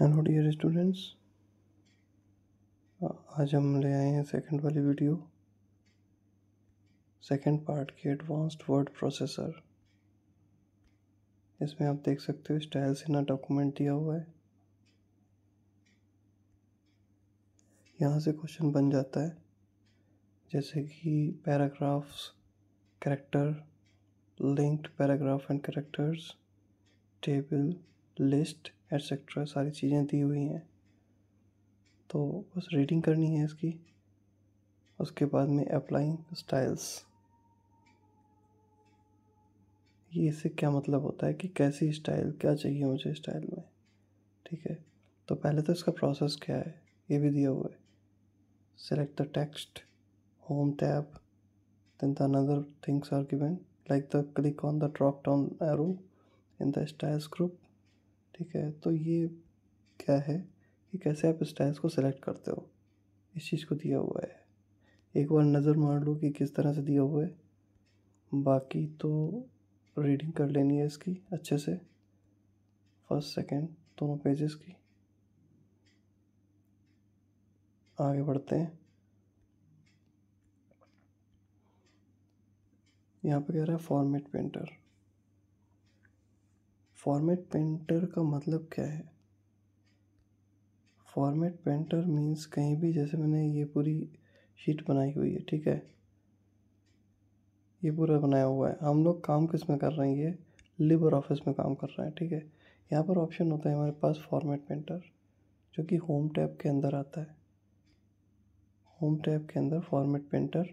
Hello dear students, आज हम ले आए हैं सेकंड वाली वीडियो, सेकंड पार्ट की एडवांस्ड वर्ड प्रोसेसर। इसमें आप देख सकते हो स्टाइल्स इन अ डॉक्यूमेंट दिया हुआ है। यहाँ से क्वेश्चन बन जाता है जैसे कि paragraphs, character, linked paragraph and characters, table, list etcetera, सारी चीज़ें दी हुई हैं। तो बस रीडिंग करनी है इसकी। उसके बाद में अप्लाइंग स्टाइल्स, ये इससे क्या मतलब होता है कि कैसी स्टाइल, क्या चाहिए मुझे स्टाइल में। ठीक है, तो पहले तो इसका प्रोसेस क्या है ये भी दिया हुआ है। Select the text, home tab, then the another things are given like the click on the drop down arrow in the styles group। ठीक है, तो ये क्या है कि कैसे आप स्टाइल्स को सेलेक्ट करते हो, इस चीज़ को दिया हुआ है। एक बार नज़र मार लो कि किस तरह से दिया हुआ है, बाकी तो रीडिंग कर लेनी है इसकी अच्छे से, फर्स्ट सेकंड दोनों पेजेस की। आगे बढ़ते हैं। यहाँ पे कह रहा है फॉर्मेट पेंटर। फॉर्मेट पेंटर का मतलब क्या है? फॉर्मेट पेंटर मीन्स कहीं भी, जैसे मैंने ये पूरी शीट बनाई हुई है, ठीक है, ये पूरा बनाया हुआ है। हम लोग काम किस में कर रहे हैं, ये लिबर ऑफिस में काम कर रहे हैं। ठीक है, यहाँ पर ऑप्शन होता है हमारे पास फॉर्मेट पेंटर, जो कि होम टैब के अंदर आता है। होम टैब के अंदर फॉर्मेट पेंटर।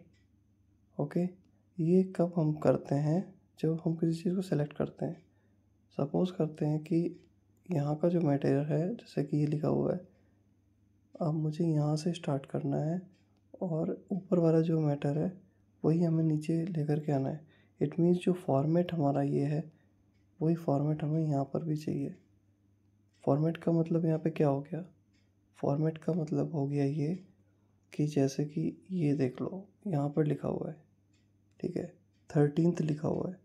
ओके, ये कब हम करते हैं? जब हम किसी चीज़ को सेलेक्ट करते हैं। सपोज़ करते हैं कि यहाँ का जो मटेरियल है, जैसे कि ये लिखा हुआ है, अब मुझे यहाँ से स्टार्ट करना है और ऊपर वाला जो मैटर है वही हमें नीचे लेकर के आना है। इट मीन्स जो फॉर्मेट हमारा ये है, वही फॉर्मेट हमें यहाँ पर भी चाहिए। फॉर्मेट का मतलब यहाँ पे क्या हो गया? फॉर्मेट का मतलब हो गया ये कि जैसे कि ये देख लो, यहाँ पर लिखा हुआ है, ठीक है, 13th लिखा हुआ है।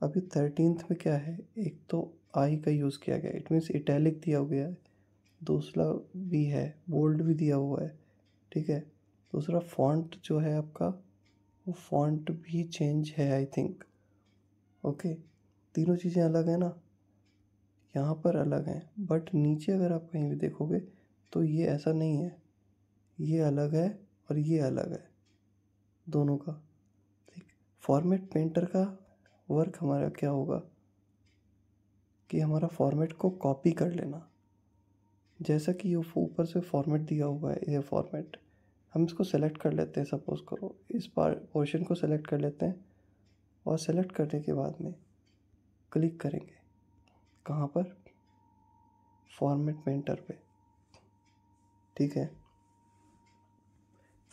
अभी 13th में क्या है, एक तो आई का यूज़ किया गया, इट मीन्स इटैलिक दिया गया है। दूसरा भी है, बोल्ड भी दिया हुआ है, ठीक है। दूसरा फॉन्ट जो है आपका, वो फॉन्ट भी चेंज है आई थिंक। ओके, तीनों चीज़ें अलग है ना, यहाँ पर अलग हैं, बट नीचे अगर आप कहीं भी देखोगे तो ये ऐसा नहीं है, ये अलग है और ये अलग है दोनों का। ठीक, फॉर्मेट पेंटर का वर्क हमारा क्या होगा कि हमारा फॉर्मेट को कॉपी कर लेना। जैसा कि ये ऊपर से फॉर्मेट दिया हुआ है, ये फॉर्मेट हम इसको सेलेक्ट कर लेते हैं। सपोज़ करो इस पोर्शन को सेलेक्ट कर लेते हैं और सेलेक्ट करने के बाद में क्लिक करेंगे कहाँ पर? फॉर्मेट पेंटर पे। ठीक है,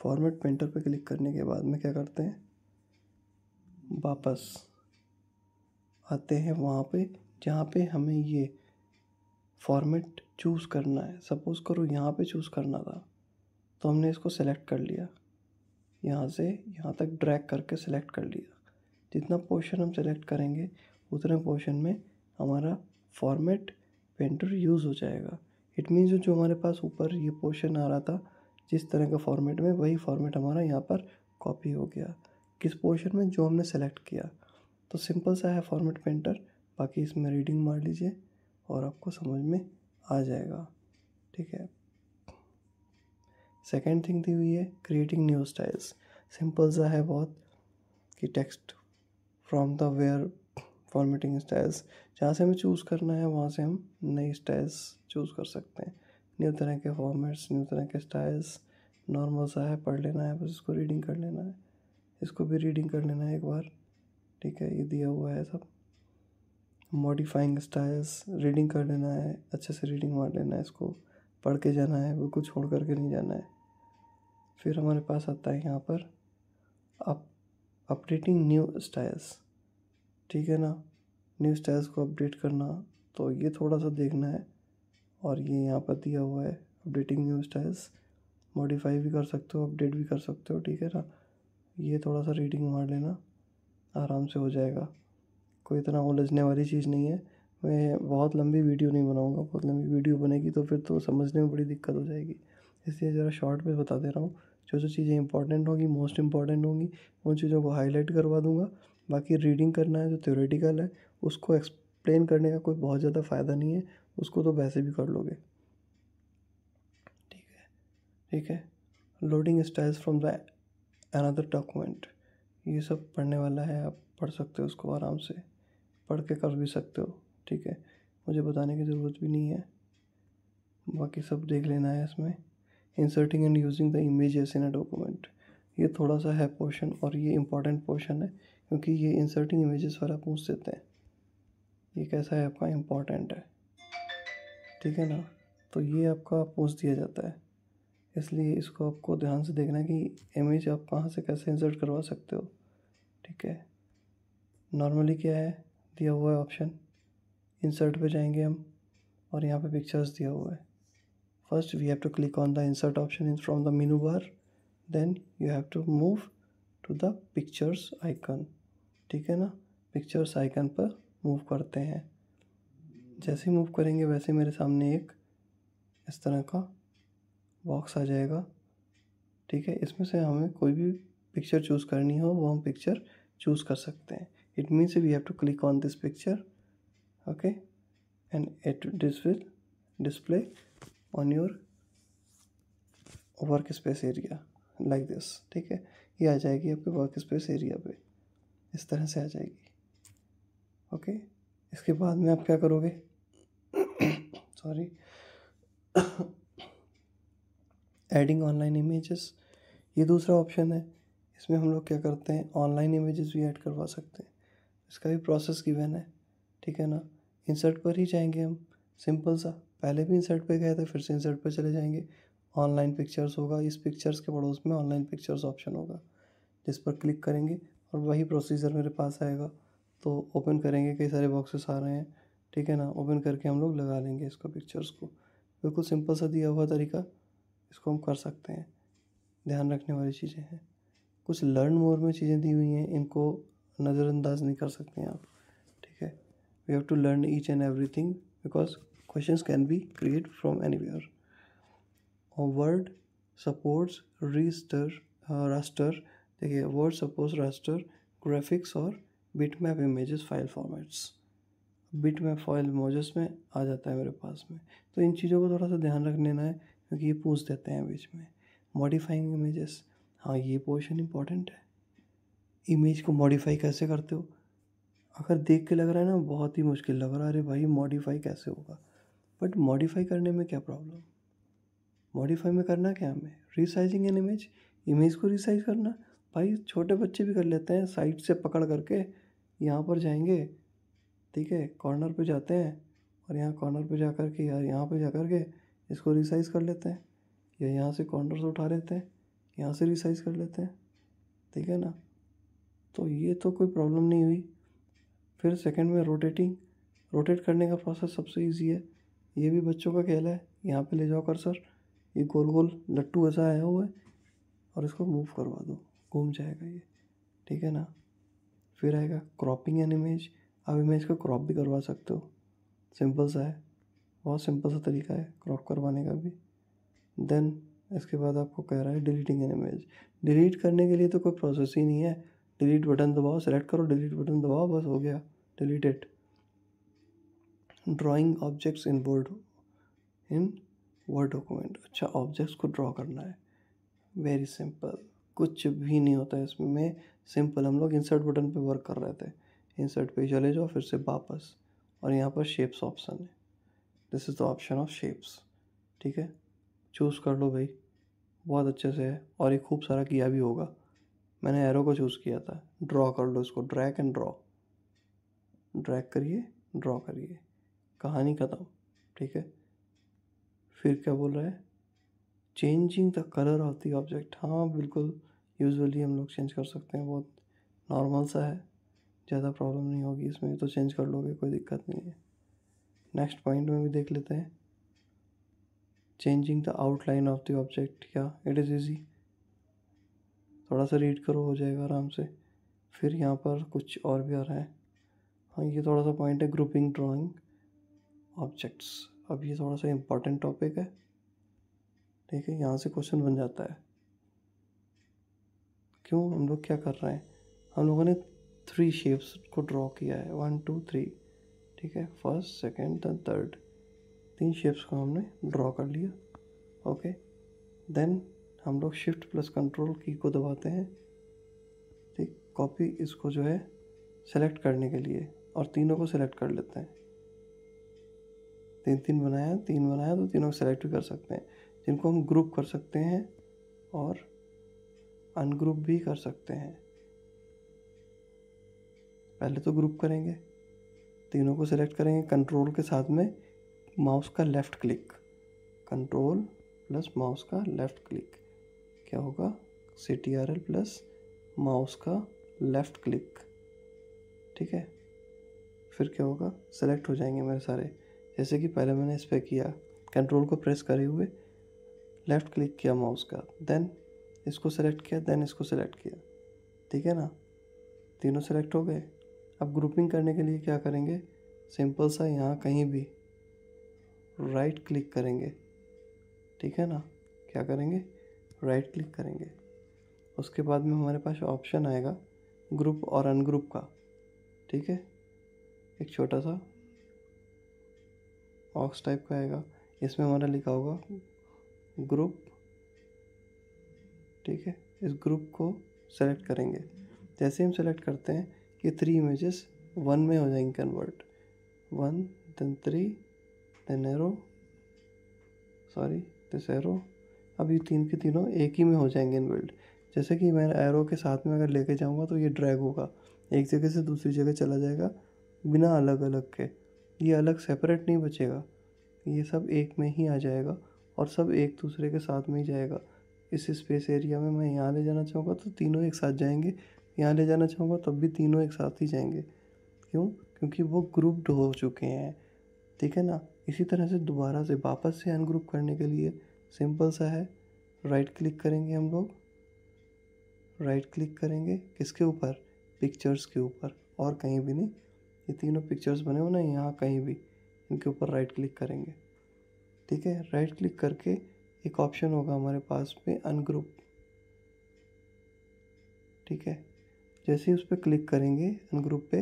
फॉर्मेट पेंटर पे क्लिक करने के बाद में क्या करते हैं, वापस आते हैं वहाँ पे जहाँ पे हमें ये फॉर्मेट चूज़ करना है। सपोज़ करो यहाँ पे चूज़ करना था, तो हमने इसको सेलेक्ट कर लिया, यहाँ से यहाँ तक ड्रैग करके सेलेक्ट कर लिया। जितना पोर्शन हम सेलेक्ट करेंगे उतने पोर्शन में हमारा फॉर्मेट पेंटर यूज़ हो जाएगा। इट मीन्स जो हमारे पास ऊपर ये पोर्शन आ रहा था जिस तरह का फॉर्मेट में, वही फॉर्मेट हमारा यहाँ पर कॉपी हो गया, किस पोर्शन में, जो हमने सेलेक्ट किया। तो सिंपल सा है फॉर्मेट पेंटर। बाकी इसमें रीडिंग मार लीजिए और आपको समझ में आ जाएगा। ठीक है, सेकेंड थिंग दी हुई है क्रिएटिंग न्यू स्टाइल्स। सिंपल सा है बहुत कि text from the where formatting styles, जहाँ से हमें चूज़ करना है वहाँ से हम नई स्टाइल्स चूज़ कर सकते हैं। न्यू तरह के फॉर्मेट्स, न्यू तरह के स्टाइल्स, नॉर्मल सा है, पढ़ लेना है बस, इसको रीडिंग कर लेना है, इसको भी रीडिंग कर लेना है एक बार। ठीक है, ये दिया हुआ है सब। मॉडिफाइंग स्टाइल्स, रीडिंग कर लेना है, अच्छे से रीडिंग मार लेना है, इसको पढ़ के जाना है, बिल्कुल छोड़ करके नहीं जाना है। फिर हमारे पास आता है यहाँ पर अपडेटिंग न्यू स्टाइल्स। ठीक है ना, न्यू स्टाइल्स को अपडेट करना, तो ये थोड़ा सा देखना है। और ये यहाँ पर दिया हुआ है अपडेटिंग न्यू स्टाइल्स, मॉडिफाई भी कर सकते हो, अपडेट भी कर सकते हो। ठीक है ना, ये थोड़ा सा रीडिंग मार लेना, आराम से हो जाएगा, कोई इतना उलझने वाली चीज़ नहीं है। मैं बहुत लंबी वीडियो नहीं बनाऊंगा, बहुत लंबी वीडियो बनेगी तो फिर तो समझने में बड़ी दिक्कत हो जाएगी, इसलिए ज़रा शॉर्ट में बता दे रहा हूँ। जो जो चीज़ें इंपॉर्टेंट होंगी, मोस्ट इंपॉर्टेंट होंगी, उन चीज़ों को हाईलाइट करवा दूंगा। बाकी रीडिंग करना है जो थ्योरेटिकल है, उसको एक्सप्लेन करने का कोई बहुत ज़्यादा फ़ायदा नहीं है, उसको तो वैसे भी कर लोगे। ठीक है, ठीक है। Loading styles from the another document, ये सब पढ़ने वाला है, आप पढ़ सकते हो उसको आराम से, पढ़ के कर भी सकते हो। ठीक है, मुझे बताने की ज़रूरत भी नहीं है, बाकी सब देख लेना है इसमें। Inserting and using the images in a document, ये थोड़ा सा है पोर्शन, और ये इंपॉर्टेंट पोर्शन है क्योंकि ये इंसर्टिंग इमेजेस वाला पूछ देते हैं। ये कैसा है आपका, इम्पॉर्टेंट है, ठीक है ना। तो ये आपका पूछ दिया जाता है, इसलिए इसको आपको ध्यान से देखना है कि इमेज आप कहाँ से कैसे इंसर्ट करवा सकते हो। ठीक है, नॉर्मली क्या है दिया हुआ है ऑप्शन, इंसर्ट पे जाएंगे हम और यहाँ पे पिक्चर्स दिया हुआ है। First we have to click on the insert option in from the menu bar, then you have to move to the pictures icon. ठीक है ना, पिक्चर्स आइकन पर मूव करते हैं। जैसे ही मूव करेंगे वैसे मेरे सामने एक इस तरह का बॉक्स आ जाएगा। ठीक है, इसमें से हमें कोई भी पिक्चर चूज़ करनी हो वो हम पिक्चर चूज़ कर सकते हैं। It means we have to click on this picture, okay, and this will display on your work space area like this. ठीक है, ये आ जाएगी आपके वर्क स्पेस एरिया पे, इस तरह से आ जाएगी। ओके, इसके बाद में आप क्या करोगे सॉरी एडिंग ऑनलाइन इमेजेस, ये दूसरा ऑप्शन है। इसमें हम लोग क्या करते हैं, ऑनलाइन इमेजेस भी ऐड करवा सकते हैं, इसका भी प्रोसेस गिवन है। ठीक है ना, इंसर्ट पर ही जाएंगे हम, सिंपल सा, पहले भी इंसर्ट पे गए थे फिर से इंसर्ट पर चले जाएंगे। ऑनलाइन पिक्चर्स होगा, इस पिक्चर्स के पड़ोस में ऑनलाइन पिक्चर्स ऑप्शन होगा, जिस पर क्लिक करेंगे और वही प्रोसीजर मेरे पास आएगा। तो ओपन करेंगे, कई सारे बॉक्सेस आ रहे हैं, ठीक है ना, ओपन करके हम लोग लगा लेंगे इसको, पिक्चर्स को। बिल्कुल सिंपल सा दिया हुआ तरीका, इसको हम कर सकते हैं। ध्यान रखने वाली चीज़ें हैं, कुछ लर्न मोर में चीज़ें दी हुई हैं, इनको नज़रअंदाज नहीं कर सकते हैं आप। ठीक है, we have to learn each and everything because questions can be create from anywhere. और वर्ड सपोर्ट्स रास्टर, देखिए वर्ड सपोर्ट्स रास्टर, ग्राफिक्स और bitmap images file formats. Bitmap file images में आ जाता है मेरे पास में, तो इन चीज़ों को थोड़ा सा ध्यान रख लेना है क्योंकि ये पूछ देते हैं बीच में। मॉडिफाइंग इमेजेस, हाँ ये पोर्शन इंपॉर्टेंट है। इमेज को मॉडिफाई कैसे करते हो, अगर देख के लग रहा है ना बहुत ही मुश्किल लग रहा है, अरे भाई मॉडिफाई कैसे होगा, बट मॉडिफाई करने में क्या प्रॉब्लम, मॉडिफाई में करना क्या हमें, रीसाइजिंग एन इमेज, इमेज को रीसाइज करना। भाई छोटे बच्चे भी कर लेते हैं, साइड से पकड़ करके यहाँ पर जाएंगे, ठीक है, कॉर्नर पे जाते हैं और यहाँ कॉर्नर पे जा कर के यार यहाँ पे जा कर के इसको रीसाइज कर लेते हैं, या यहाँ से कॉर्नर से उठा लेते हैं, यहाँ से रीसाइज कर लेते हैं। ठीक है ना, तो ये तो कोई प्रॉब्लम नहीं हुई। फिर सेकंड में रोटेटिंग, रोटेट करने का प्रोसेस सबसे इजी है, ये भी बच्चों का खेल है। यहाँ पे ले जाओ कर्सर, ये गोल गोल लट्टू ऐसा आया हुआ है और इसको मूव करवा दो, घूम जाएगा ये। ठीक है ना, फिर आएगा क्रॉपिंग एन इमेज, आप इमेज को क्रॉप भी करवा सकते हो, सिंपल सा है, बहुत सिंपल सा तरीका है क्रॉप करवाने का भी। देन इसके बाद आपको कह रहा है डिलीटिंग एन इमेज, डिलीट करने के लिए तो कोई प्रोसेस ही नहीं है, डिलीट बटन दबाओ, सेलेक्ट करो, डिलीट बटन दबाओ, बस हो गया, deleted. Drawing objects in word document, अच्छा ऑब्जेक्ट्स को ड्रॉ करना है, वेरी सिंपल, कुछ भी नहीं होता है इसमें, सिंपल। हम लोग इंसर्ट बटन पे वर्क कर रहे थे, इंसर्ट पे चले जाओ फिर से वापस, और यहाँ पर शेप्स ऑप्शन है, this is the option of shapes. ठीक है, चूज़ कर लो भाई, बहुत अच्छे से है, और ये खूब सारा किया भी होगा, मैंने एरो को चूज़ किया था। ड्रॉ कर लो इसको, ड्रैग एंड ड्रॉ, ड्रैग करिए, ड्रॉ करिए, कहानी ख़त्म। ठीक है, फिर क्या बोल रहा है, changing the colour of the object, हाँ बिल्कुल, यूजुअली हम लोग चेंज कर सकते हैं, बहुत नॉर्मल सा है, ज़्यादा प्रॉब्लम नहीं होगी इसमें, तो चेंज कर लोगे, कोई दिक्कत नहीं है। नेक्स्ट पॉइंट में भी देख लेते हैं, changing the outline of the object, या इट इज़ ईजी, थोड़ा सा रीड करो हो जाएगा आराम से। फिर यहाँ पर कुछ और भी आ रहा है, हाँ ये थोड़ा सा पॉइंट है, ग्रुपिंग ड्राइंग, ऑब्जेक्ट्स। अब ये थोड़ा सा इम्पोर्टेंट टॉपिक है, ठीक है, यहाँ से क्वेश्चन बन जाता है। क्यों, हम लोग क्या कर रहे हैं, हम लोगों ने 3 शेप्स को ड्रॉ किया है, 1 2 3, ठीक है, first second then third, 3 shapes को हमने ड्रॉ कर लिया। ओके, देन हम लोग शिफ्ट प्लस कंट्रोल की को दबाते हैं, ठीक, कॉपी इसको जो है सेलेक्ट करने के लिए, और तीनों को सेलेक्ट कर लेते हैं। 3 बनाया, 3 बनाया तो तीनों को सेलेक्ट भी कर सकते हैं, जिनको हम ग्रुप कर सकते हैं और अनग्रुप भी कर सकते हैं। पहले तो ग्रुप करेंगे, तीनों को सेलेक्ट करेंगे, कंट्रोल के साथ में माउस का left click, control plus mouse का लेफ़्ट क्लिक, क्या होगा, CTRL प्लस माउस का लेफ़्ट क्लिक, ठीक है। फिर क्या होगा, सेलेक्ट हो जाएंगे मेरे सारे, जैसे कि पहले मैंने इस पर किया, कंट्रोल को प्रेस करे हुए लेफ़्ट क्लिक किया माउस का, देन इसको सेलेक्ट किया, देन इसको सेलेक्ट किया, ठीक है ना, तीनों सेलेक्ट हो गए। अब ग्रुपिंग करने के लिए क्या करेंगे, सिंपल सा यहाँ कहीं भी राइट क्लिक करेंगे, ठीक है ना, क्या करेंगे, राइट क्लिक करेंगे। उसके बाद में हमारे पास ऑप्शन आएगा ग्रुप और अनग्रुप का, ठीक है, एक छोटा सा बॉक्स टाइप का आएगा, इसमें हमारा लिखा होगा ग्रुप, ठीक है। इस ग्रुप को सेलेक्ट करेंगे, जैसे हम सेलेक्ट करते हैं ये 3 इमेजेस 1 में हो जाएंगे convert, 1 then 3 then arrow, sorry this arrow, अब ये 3 के तीनों एक ही में हो जाएंगे इनबिल्ड। जैसे कि मैं एरो के साथ में अगर लेके जाऊंगा तो ये ड्रैग होगा, एक जगह से दूसरी जगह चला जाएगा बिना अलग अलग के, ये अलग सेपरेट नहीं बचेगा, ये सब एक में ही आ जाएगा और सब एक दूसरे के साथ में ही जाएगा। इस स्पेस एरिया में मैं यहाँ ले जाना चाहूँगा तो तीनों एक साथ जाएंगे, यहाँ ले जाना चाहूँगा तब भी तीनों एक साथ ही जाएंगे। क्यों, क्योंकि वो ग्रुप्ड हो चुके हैं, ठीक है ना। इसी तरह से दोबारा से वापस से अनग्रुप करने के लिए सिंपल सा है, राइट क्लिक करेंगे हम लोग, राइट क्लिक करेंगे किसके ऊपर, पिक्चर्स के ऊपर, और कहीं भी नहीं, ये तीनों पिक्चर्स बने हो ना यहाँ कहीं भी, इनके ऊपर राइट क्लिक करेंगे, ठीक है। राइट क्लिक करके एक ऑप्शन होगा हमारे पास में अनग्रुप, ठीक है, जैसे ही उस पर क्लिक करेंगे अनग्रुप पे,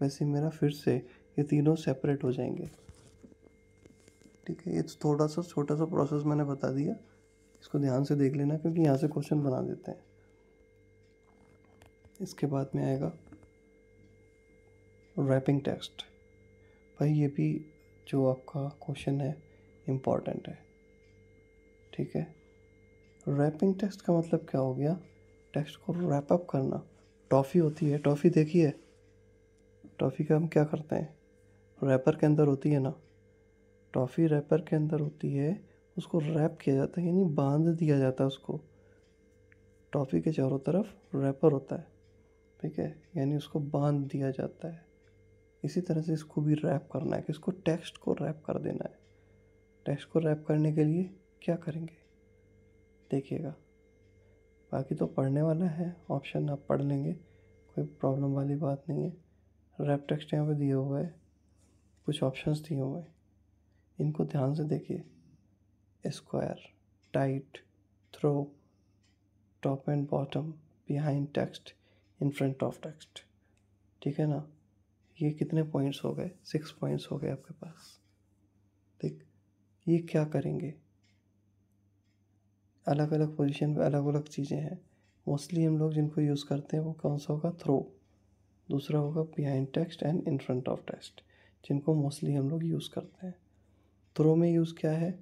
वैसे मेरा फिर से ये तीनों सेपरेट हो जाएंगे, ठीक है। ये थोड़ा सा छोटा सा प्रोसेस मैंने बता दिया, इसको ध्यान से देख लेना क्योंकि यहाँ से क्वेश्चन बना देते हैं। इसके बाद में आएगा रैपिंग टेक्स्ट। भाई ये भी जो आपका क्वेश्चन है इम्पॉर्टेंट है, ठीक है। रैपिंग टेक्स्ट का मतलब क्या हो गया, टेक्स्ट को रैप अप करना। टॉफ़ी होती है, टॉफ़ी देखी है, टॉफ़ी का हम क्या करते हैं, रैपर के अंदर होती है ना, टॉफ़ी रैपर के अंदर होती है, उसको रैप किया जाता है यानी बांध दिया जाता है उसको, टॉफ़ी के चारों तरफ रैपर होता है, ठीक है, यानी उसको बांध दिया जाता है। इसी तरह से इसको भी रैप करना है, कि इसको टेक्स्ट को रैप कर देना है। टेक्स्ट को रैप करने के लिए क्या करेंगे देखिएगा, बाकी तो पढ़ने वाला है, ऑप्शन आप पढ़ लेंगे, कोई प्रॉब्लम वाली बात नहीं है। रैप टेक्स्ट यहाँ पे दिया हुआ है, कुछ ऑप्शंस दिए हुए हैं, इनको ध्यान से देखिए, square, tight, through, top and bottom, behind text, in front of text, ठीक है ना। ये कितने पॉइंट्स हो गए, 6 पॉइंट्स हो गए आपके पास, ठीक। ये क्या करेंगे, अलग अलग पोजीशन पे अलग अलग चीज़ें हैं। मोस्टली हम लोग जिनको यूज़ करते हैं वो कौन सा होगा, थ्रो, दूसरा होगा behind text and in front of text, जिनको मोस्टली हम लोग यूज़ करते हैं। थ्रो में यूज़ क्या है,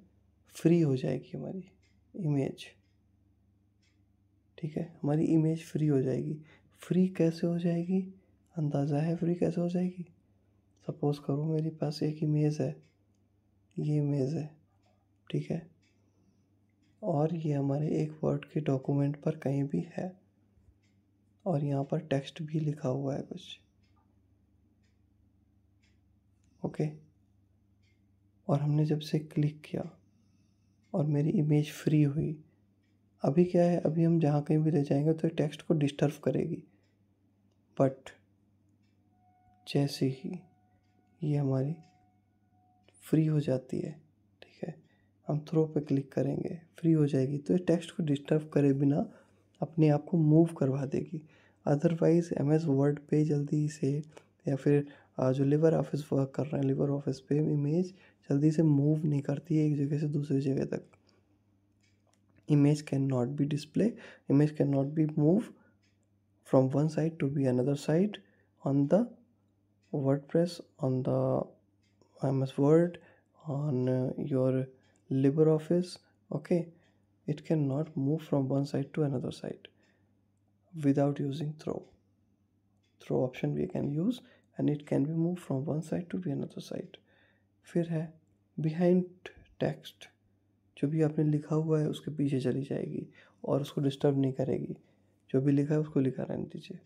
फ्री हो जाएगी हमारी इमेज, ठीक है, हमारी इमेज फ्री हो जाएगी। फ्री कैसे हो जाएगी, अंदाज़ा है फ्री कैसे हो जाएगी। सपोज़ करो मेरे पास एक इमेज है, ये इमेज है, ठीक है, और ये हमारे एक वर्ड के डॉक्यूमेंट पर कहीं भी है, और यहाँ पर टेक्स्ट भी लिखा हुआ है कुछ, ओके। और हमने जब से क्लिक किया और मेरी इमेज फ्री हुई, अभी क्या है, अभी हम जहाँ कहीं भी ले जाएंगे तो टेक्स्ट को डिस्टर्ब करेगी, बट जैसे ही ये हमारी फ्री हो जाती है, ठीक है। हम थ्रो पे क्लिक करेंगे, फ्री हो जाएगी, तो ये टेक्स्ट को डिस्टर्ब करे बिना अपने आप को मूव करवा देगी। अदरवाइज़ एमएस वर्ड पे जल्दी से, या फिर जो लिबर ऑफिस वर्क कर रहे हैं, लिबर ऑफिस पे इमेज जल्दी से मूव नहीं करती है एक जगह से दूसरी जगह तक। Image can not be display, image can not be move from one side to be another side on the WordPress, on the MS Word, on your LibreOffice. Okay, it cannot move from one side to another side without using throw option we can use, and it can be moved from one side to be another side. फिर है behind text, जो भी आपने लिखा हुआ है उसके पीछे चली जाएगी और उसको डिस्टर्ब नहीं करेगी। जो भी लिखा है उसको लिखा रहने दीजिए।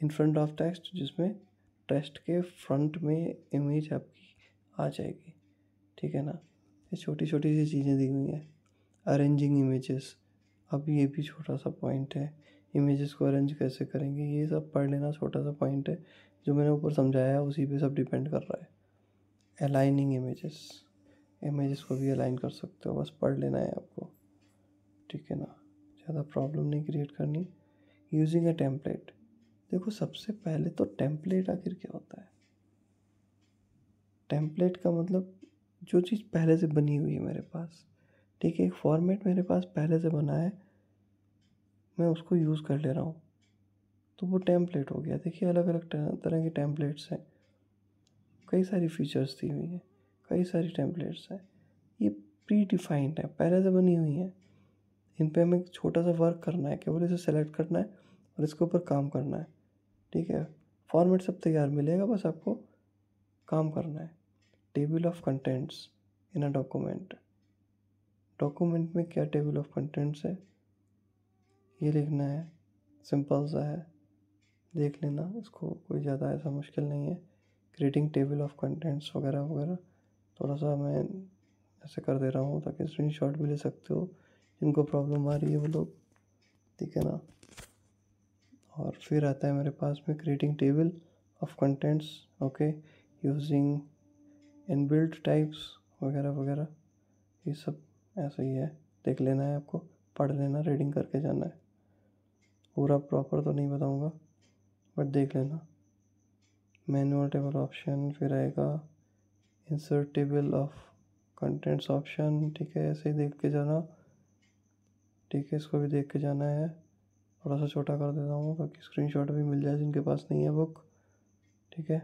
इन फ्रंट ऑफ टेक्स्ट, जिसमें टेक्स्ट के फ्रंट में इमेज आपकी आ जाएगी, ठीक है ना। ये छोटी छोटी सी चीज़ें दी हुई हैं। अरेंजिंग इमेजेस, अब ये भी छोटा सा पॉइंट है। इमेजेस को अरेंज कैसे करेंगे ये सब पढ़ लेना, छोटा सा पॉइंट है। जो मैंने ऊपर समझाया है उसी पे सब डिपेंड कर रहा है। अलाइनिंग इमेजेस, इमेजेस को भी अलाइन कर सकते हो, बस पढ़ लेना है आपको, ठीक है ना। ज़्यादा प्रॉब्लम नहीं क्रिएट करनी। यूजिंग अ टेम्पलेट, देखो सबसे पहले तो टेम्पलेट आखिर क्या होता है। टेम्पलेट का मतलब जो चीज़ पहले से बनी हुई है मेरे पास, ठीक है, एक फॉर्मेट मेरे पास पहले से बना है, मैं उसको यूज़ कर ले रहा हूँ, तो वो टेम्पलेट हो गया। देखिए अलग अलग तरह के टेम्पलेट्स हैं, कई सारी फीचर्स दी हुई हैं, कई सारी टेम्पलेट्स हैं। ये प्री डिफाइंड है, पहले से बनी हुई हैं। इन पे हमें छोटा सा वर्क करना है, केवल इसे सेलेक्ट करना है और इसके ऊपर काम करना है, ठीक है। फॉर्मेट सब तैयार मिलेगा, बस आपको काम करना है। Table of contents in a document, document में क्या टेबल ऑफ कंटेंट्स है ये लिखना है। सिंपल सा है, देख लेना इसको, कोई ज़्यादा ऐसा मुश्किल नहीं है। क्रिएटिंग टेबल ऑफ कंटेंट्स वगैरह वगैरह, थोड़ा सा मैं ऐसे कर दे रहा हूँ ताकि स्क्रीनशॉट भी ले सकते हो जिनको प्रॉब्लम आ रही है वो लोग, ठीक है ना। और फिर आता है मेरे पास में creating table of contents, okay, using inbuilt types वगैरह वगैरह, ये सब ऐसा ही है। देख लेना है आपको, पढ़ लेना, रीडिंग करके जाना है। पूरा प्रॉपर तो नहीं बताऊंगा बट देख लेना। मैनुअल टेबल ऑप्शन, फिर आएगा insert table of contents option, ठीक है, ऐसे ही देख के जाना, ठीक है, इसको भी देख के जाना है। थोड़ा सा छोटा कर देता हूँ ताकि स्क्रीनशॉट भी मिल जाए जिनके पास नहीं है बुक, ठीक है।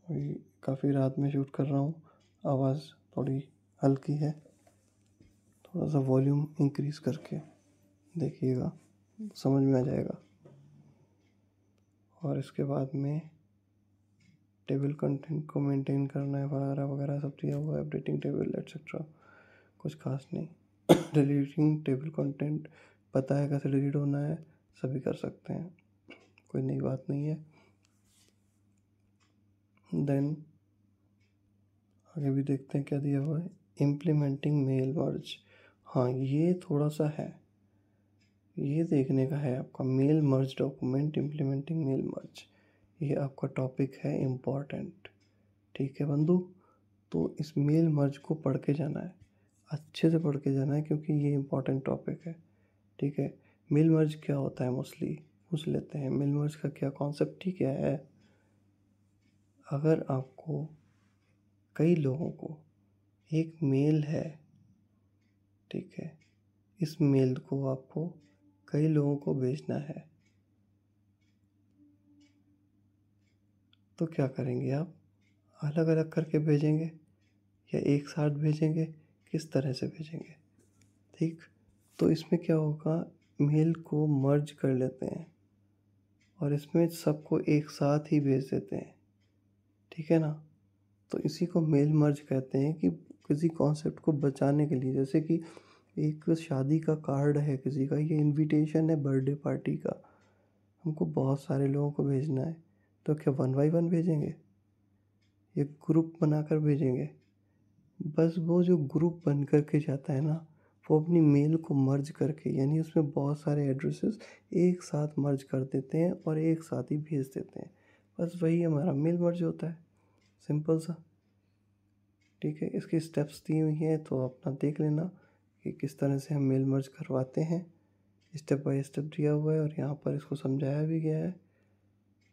अभी काफ़ी रात में शूट कर रहा हूँ, आवाज़ थोड़ी हल्की है, थोड़ा सा वॉल्यूम इंक्रीज़ करके देखिएगा, समझ में आ जाएगा। और इसके बाद में टेबल कंटेंट को मेंटेन करना है वगैरह वगैरह सब दिया हुआ है, अपडेटिंग टेबल एट्सेट्रा, कुछ खास नहीं। डिलीटिंग टेबल कंटेंट पता है कैसे डिलीट होना है, सभी कर सकते हैं, कोई नई बात नहीं है। देन आगे भी देखते हैं क्या दिया हुआ है। इम्प्लीमेंटिंग मेल मर्ज, हाँ ये थोड़ा सा है, ये देखने का है आपका। Mail merge document, implementing mail merge, ये आपका टॉपिक है इम्पॉर्टेंट, ठीक है बंधु। तो इस मेल मर्ज को पढ़ के जाना है, अच्छे से पढ़ के जाना है क्योंकि ये इम्पॉर्टेंट टॉपिक है, ठीक है। मेल मर्ज क्या होता है मोस्टली पूछ लेते हैं, मेल मर्ज का क्या कॉन्सेप्ट ही क्या है। अगर आपको कई लोगों को एक मेल है, ठीक है, इस मेल को आपको कई लोगों को भेजना है, तो क्या करेंगे आप, अलग अलग करके भेजेंगे या एक साथ भेजेंगे, किस तरह से भेजेंगे, ठीक। तो इसमें क्या होगा, मेल को मर्ज कर लेते हैं और इसमें सबको एक साथ ही भेज देते हैं, ठीक है ना। तो इसी को मेल मर्ज कहते हैं कि किसी कॉन्सेप्ट को बचाने के लिए, जैसे कि एक शादी का कार्ड है किसी का, ये इनविटेशन है बर्थडे पार्टी का, हमको बहुत सारे लोगों को भेजना है, तो क्या 1 बाय 1 भेजेंगे, ये ग्रुप बनाकर भेजेंगे। बस वो जो ग्रुप बन कर के जाता है ना, वो अपनी मेल को मर्ज करके, यानी उसमें बहुत सारे एड्रेसेस एक साथ मर्ज कर देते हैं और एक साथ ही भेज देते हैं। बस वही हमारा मेल मर्ज होता है, सिंपल सा। ठीक है, इसकी स्टेप्स दी हुई हैं तो अपना देख लेना कि किस तरह से हम मेल मर्ज करवाते हैं। स्टेप बाय स्टेप दिया हुआ है और यहाँ पर इसको समझाया भी गया है,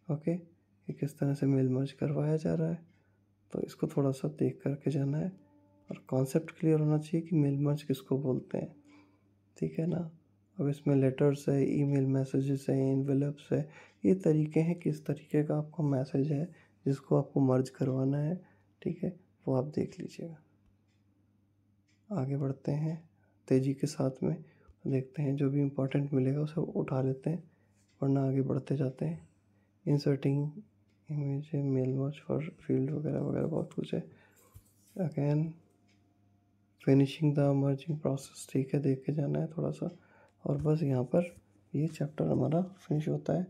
ओके, कि किस तरह से मेल मर्ज करवाया जा रहा है। तो इसको थोड़ा सा देख करके जाना है और कॉन्सेप्ट क्लियर होना चाहिए कि मेल मर्ज किसको बोलते हैं। ठीक है ना। अब इसमें लेटर्स है, ईमेल मैसेजेस है, एनवेलप्स है, ये तरीके हैं किस तरीके का आपको मैसेज है जिसको आपको मर्ज करवाना है। ठीक है, वो आप देख लीजिएगा। आगे बढ़ते हैं तेज़ी के साथ में, देखते हैं जो भी इम्पोर्टेंट मिलेगा उसे उठा लेते हैं, वरना आगे बढ़ते जाते हैं। Inserting image, mail merge for field वगैरह वगैरह बहुत कुछ है। Again finishing the merging process, ठीक है, देख के जाना है थोड़ा सा। और बस यहाँ पर ये चैप्टर हमारा फिनिश होता है।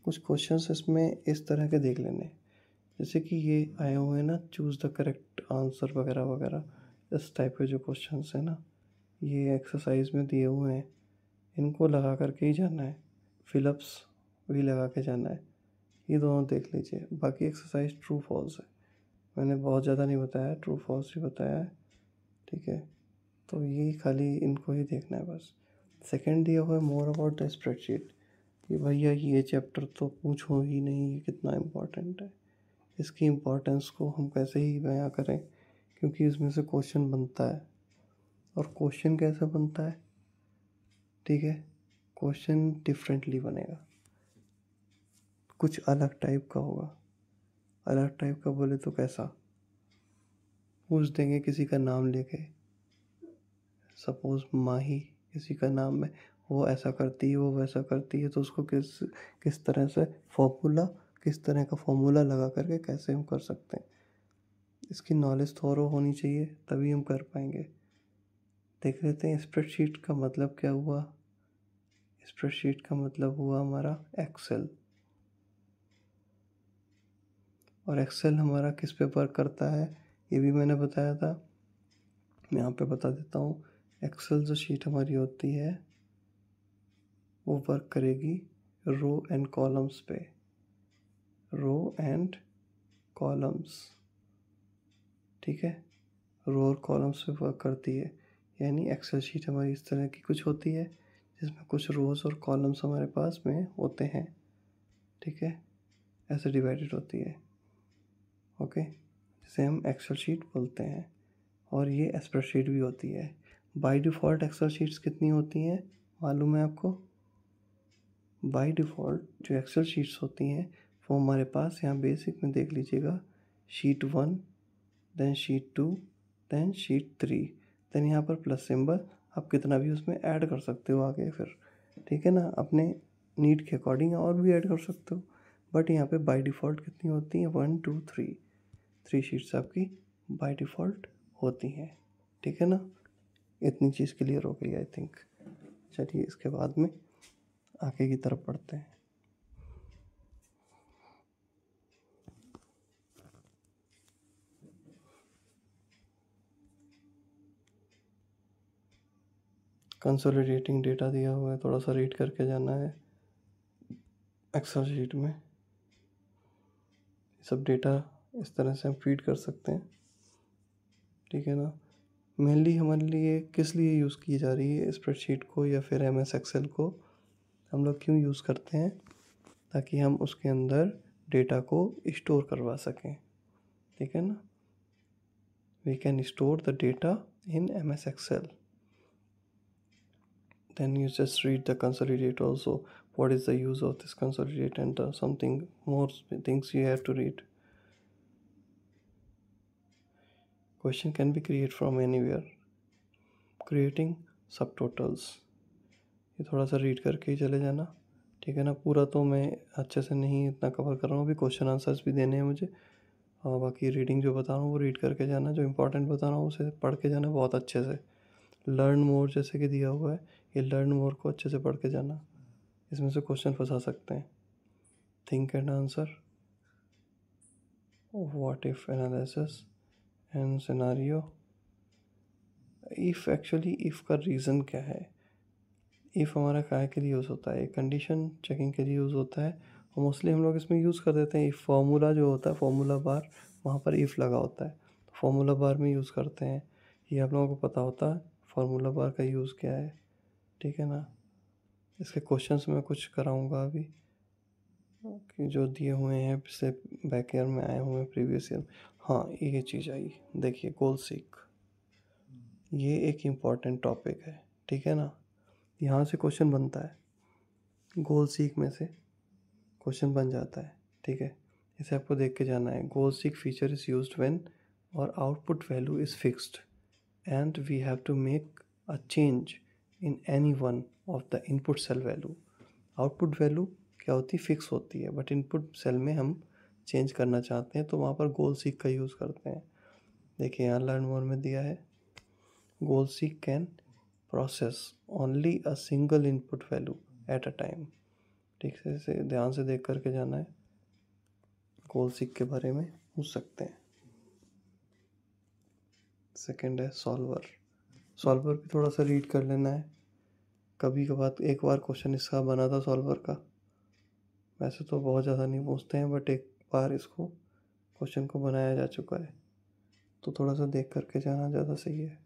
कुछ क्वेश्चंस इसमें इस तरह के देख लेने, जैसे कि ये आए हुए हैं ना, चूज़ द करेक्ट आंसर वगैरह वगैरह, इस टाइप के जो क्वेश्चंस हैं ना, ये एक्सरसाइज में दिए हुए हैं, इनको लगा करके ही जाना है। फिलअप्स भी लगा के जाना है, ये दोनों देख लीजिए। बाकी एक्सरसाइज ट्रू फॉल्स है, मैंने बहुत ज़्यादा नहीं बताया, ट्रू फॉल्स ही बताया है। ठीक है, तो ये खाली इनको ही देखना है बस। सेकंड दिया हुआ है मोर अबाउट द स्प्रेडशीट, कि भैया ये चैप्टर तो पूछो ही नहीं, ये कितना इम्पोर्टेंट है, इसकी इम्पोर्टेंस को हम कैसे ही बयां करें, क्योंकि इसमें से क्वेश्चन बनता है। और क्वेश्चन कैसे बनता है, ठीक है, क्वेश्चन डिफरेंटली बनेगा, कुछ अलग टाइप का होगा। अलग टाइप का बोले तो कैसा, पूछ देंगे किसी का नाम लेके, सपोज माही किसी का नाम है, वो ऐसा करती है, वो वैसा करती है, तो उसको किस किस तरह से फॉर्मूला, किस तरह का फॉर्मूला लगा करके कैसे हम कर सकते हैं, इसकी नॉलेज थोरो होनी चाहिए, तभी हम कर पाएंगे। देख लेते हैं स्प्रेडशीट का मतलब क्या हुआ। स्प्रेडशीट का मतलब हुआ हमारा एक्सेल, और एक्सेल हमारा किस पे वर्क करता है ये भी मैंने बताया था, मैं यहाँ पे बता देता हूँ। एक्सेल जो शीट हमारी होती है वो वर्क करेगी रो एंड कॉलम्स पे, रो एंड कॉलम्स, ठीक है, रो और कॉलम्स पे वर्क करती है। यानी एक्सेल शीट हमारी इस तरह की कुछ होती है जिसमें कुछ रोज़ और कॉलम्स हमारे पास में होते हैं, ठीक है, ऐसे डिवाइडेड होती है, ओके, जिसे हम एक्सेल शीट बोलते हैं। और ये स्प्रेडशीट भी होती है। बाय डिफ़ॉल्ट एक्सेल शीट्स कितनी होती हैं मालूम है आपको? बाय डिफ़ॉल्ट जो एक्सेल शीट्स होती हैं वो हमारे पास यहाँ बेसिक में देख लीजिएगा, sheet 1, then sheet 2, then sheet 3, then यहाँ पर प्लस सिंबल, आप कितना भी उसमें ऐड कर सकते हो आगे फिर, ठीक है ना, अपने नीड के अकॉर्डिंग और भी ऐड कर सकते हो। बट यहाँ पे बाय डिफ़ॉल्ट कितनी होती हैं, 1 2 3, 3 शीट्स आपकी बाय डिफ़ॉल्ट होती हैं, ठीक है ना। इतनी चीज़ क्लियर हो गई आई थिंक। चलिए इसके बाद में आगे की तरफ बढ़ते हैं। कंसोलिडेटिंग डेटा दिया हुआ है, थोड़ा सा रीड करके जाना है एक्सेल शीट में। सब डेटा इस तरह से हम फीड कर सकते हैं, ठीक है ना। मेनली हमारे लिए किस लिए यूज़ की जा रही है स्प्रेडशीट को या फिर MS एक्सेल को, हम लोग क्यों यूज़ करते हैं, ताकि हम उसके अंदर डेटा को स्टोर करवा सकें, ठीक है ना। We can store the data in MS Excel. Then you just read the consolidate also, what is the use of this consolidate, and something more things you have to read. Question can be created from anywhere. Creating subtotals, ये थोड़ा सा read करके ही चले जाना, ठीक है ना। पूरा तो मैं अच्छे से नहीं इतना कवर कर रहा हूँ, अभी क्वेश्चन आंसर्स भी देने हैं मुझे, और बाकी रीडिंग जो बता रहा हूँ वो रीड करके जाना, जो इंपॉर्टेंट बता रहा हूँ उसे पढ़ के जाना बहुत अच्छे से। लर्न मोर जैसे कि दिया हुआ है, ये लर्न मोर को अच्छे से पढ़ के जाना, इसमें से क्वेश्चन फंसा सकते हैं। Think and answer, what if analysis and scenario. If, actually if का रीज़न क्या है, इफ़ हमारा काहे के लिए यूज़ होता है, कंडीशन चेकिंग के लिए यूज़ होता है, मोस्टली हम लोग इसमें यूज़ कर देते हैं इफ़ फार्मूला जो होता है, फार्मूला बार, वहाँ पर इफ़ लगा होता है, तो फार्मूला बार में यूज़ करते हैं। ये आप लोगों को पता होता है फार्मूला बार का यूज़ क्या है, ठीक है ना। इसके क्वेश्चंस मैं कुछ कराऊंगा अभी कि जो दिए हुए हैं पिछले बैक ईयर में आए हुए हैं, प्रीवियस ईयर। हाँ, ये चीज़ आई, देखिए गोल सीक, ये एक इम्पॉर्टेंट टॉपिक है, ठीक है ना। यहाँ से क्वेश्चन बनता है, गोल सीक में से क्वेश्चन बन जाता है, ठीक है। इसे आपको देख के जाना है। Goal seek feature is used when our output value is fixed and we have to make a change in any one of the input cell value. Output value क्या होती है, फिक्स होती है, बट इनपुट सेल में हम change करना चाहते हैं, तो वहाँ पर गोल सीक का यूज़ करते हैं। देखिए यहाँ लर्न मोर में दिया है, goal seek can process only a single input value at a time. ठीक से ध्यान से देख करके जाना है, गोल सीक के बारे में पूछ सकते हैं। सेकंड है सॉल्वर। सॉल्वर भी थोड़ा सा रीड कर लेना है। कभी कभार एक बार क्वेश्चन इसका बना था सॉल्वर का, वैसे तो बहुत ज़्यादा नहीं पूछते हैं, बट एक बार इसको क्वेश्चन को बनाया जा चुका है, तो थोड़ा सा देख करके जाना ज़्यादा सही है।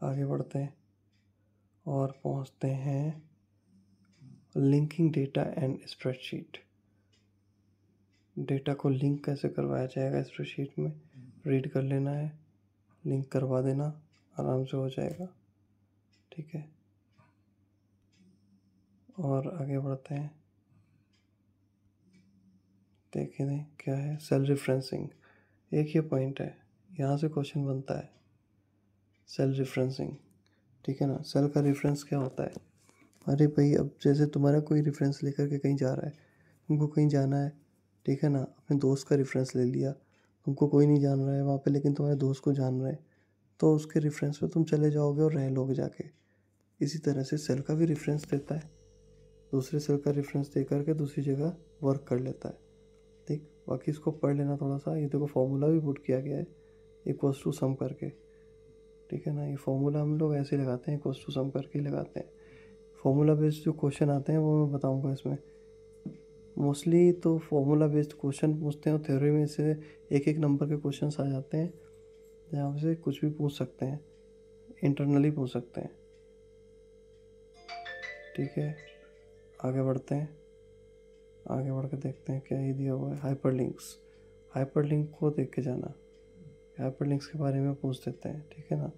आगे बढ़ते हैं और पहुंचते हैं linking data and spreadsheet. Data को लिंक कैसे करवाया जाएगा स्प्रेडशीट में, रीड कर लेना है, लिंक करवा देना, आराम से हो जाएगा, ठीक है। और आगे बढ़ते हैं, देखें क्या है सेल रेफरेंसिंग। एक ही पॉइंट है, यहाँ से क्वेश्चन बनता है सेल रेफरेंसिंग, ठीक है ना। सेल का रेफरेंस क्या होता है, अरे भाई अब जैसे तुम्हारा कोई रेफरेंस लेकर के कहीं जा रहा है, तुमको कहीं जाना है, ठीक है ना, अपने दोस्त का रेफरेंस ले लिया, तुमको कोई नहीं जान रहा है वहाँ पे, लेकिन तुम्हारे दोस्त को जान रहे हैं, तो उसके रेफरेंस पे तुम चले जाओगे और रह लोगे जाके। इसी तरह से सेल का भी रेफरेंस देता है, दूसरे सेल का रेफरेंस दे करके दूसरी जगह वर्क कर लेता है, ठीक। बाकी इसको पढ़ लेना थोड़ा सा। ये देखो फॉर्मूला भी पुट किया गया है, इक्वल्स टू सम करके, ठीक है ना। ये फॉर्मूला हम लोग ऐसे लगाते हैं, इक्वल्स टू सम करके ही लगाते हैं। फॉर्मूला बेस्ड जो क्वेश्चन आते हैं वो मैं बताऊंगा इसमें। मोस्टली तो फॉर्मूला बेस्ड क्वेश्चन पूछते हैं और थ्योरी में से एक एक नंबर के क्वेश्चंस आ जाते हैं, जहाँ से कुछ भी पूछ सकते हैं, इंटरनली पूछ सकते हैं, ठीक है। आगे बढ़ते हैं, आगे बढ़ के देखते हैं क्या ही दिया हुआ है। हाइपरलिंक्स, हाइपरलिंक को देख के जाना, हाइपरलिंक्स के बारे में पूछ देते हैं, ठीक है ना।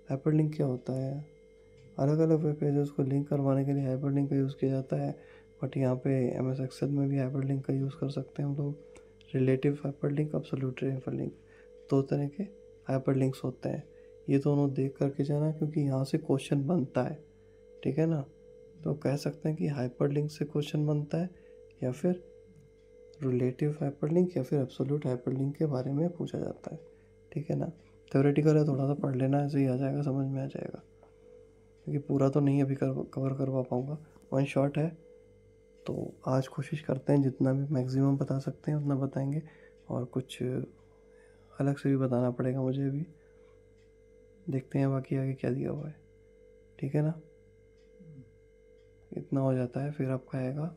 हाइपरलिंक क्या होता है, अलग अलग वेब पेजेस को लिंक करवाने के लिए हाइपरलिंक का यूज़ किया जाता है, बट यहाँ पे एम एस एक्सेल में भी हाइपरलिंक का यूज़ कर सकते हैं हम लोग। रिलेटिव हाइपरलिंक, एब्सोल्यूट हाइपरलिंक, दो तरह के हाइपरलिंक्स होते हैं। ये दोनों देख करके जाना, क्योंकि यहाँ से क्वेश्चन बनता है, ठीक है ना। तो कह सकते हैं कि हाइपरलिंक से क्वेश्चन बनता है, या फिर रिलेटिव हाइपरलिंक, या फिर एब्सोल्यूट हाइपरलिंक के बारे में पूछा जाता है, ठीक है ना। थ्योरेटिकल है, थोड़ा सा पढ़ लेना, ऐसे ही आ जाएगा, समझ में आ जाएगा, क्योंकि पूरा तो नहीं अभी कवर करवा पाऊँगा, वन शॉट है। तो आज कोशिश करते हैं जितना भी मैक्सिमम बता सकते हैं उतना बताएंगे, और कुछ अलग से भी बताना पड़ेगा मुझे भी, देखते हैं बाकी आगे क्या दिया हुआ है, ठीक है ना। इतना हो जाता है, फिर आपका आएगा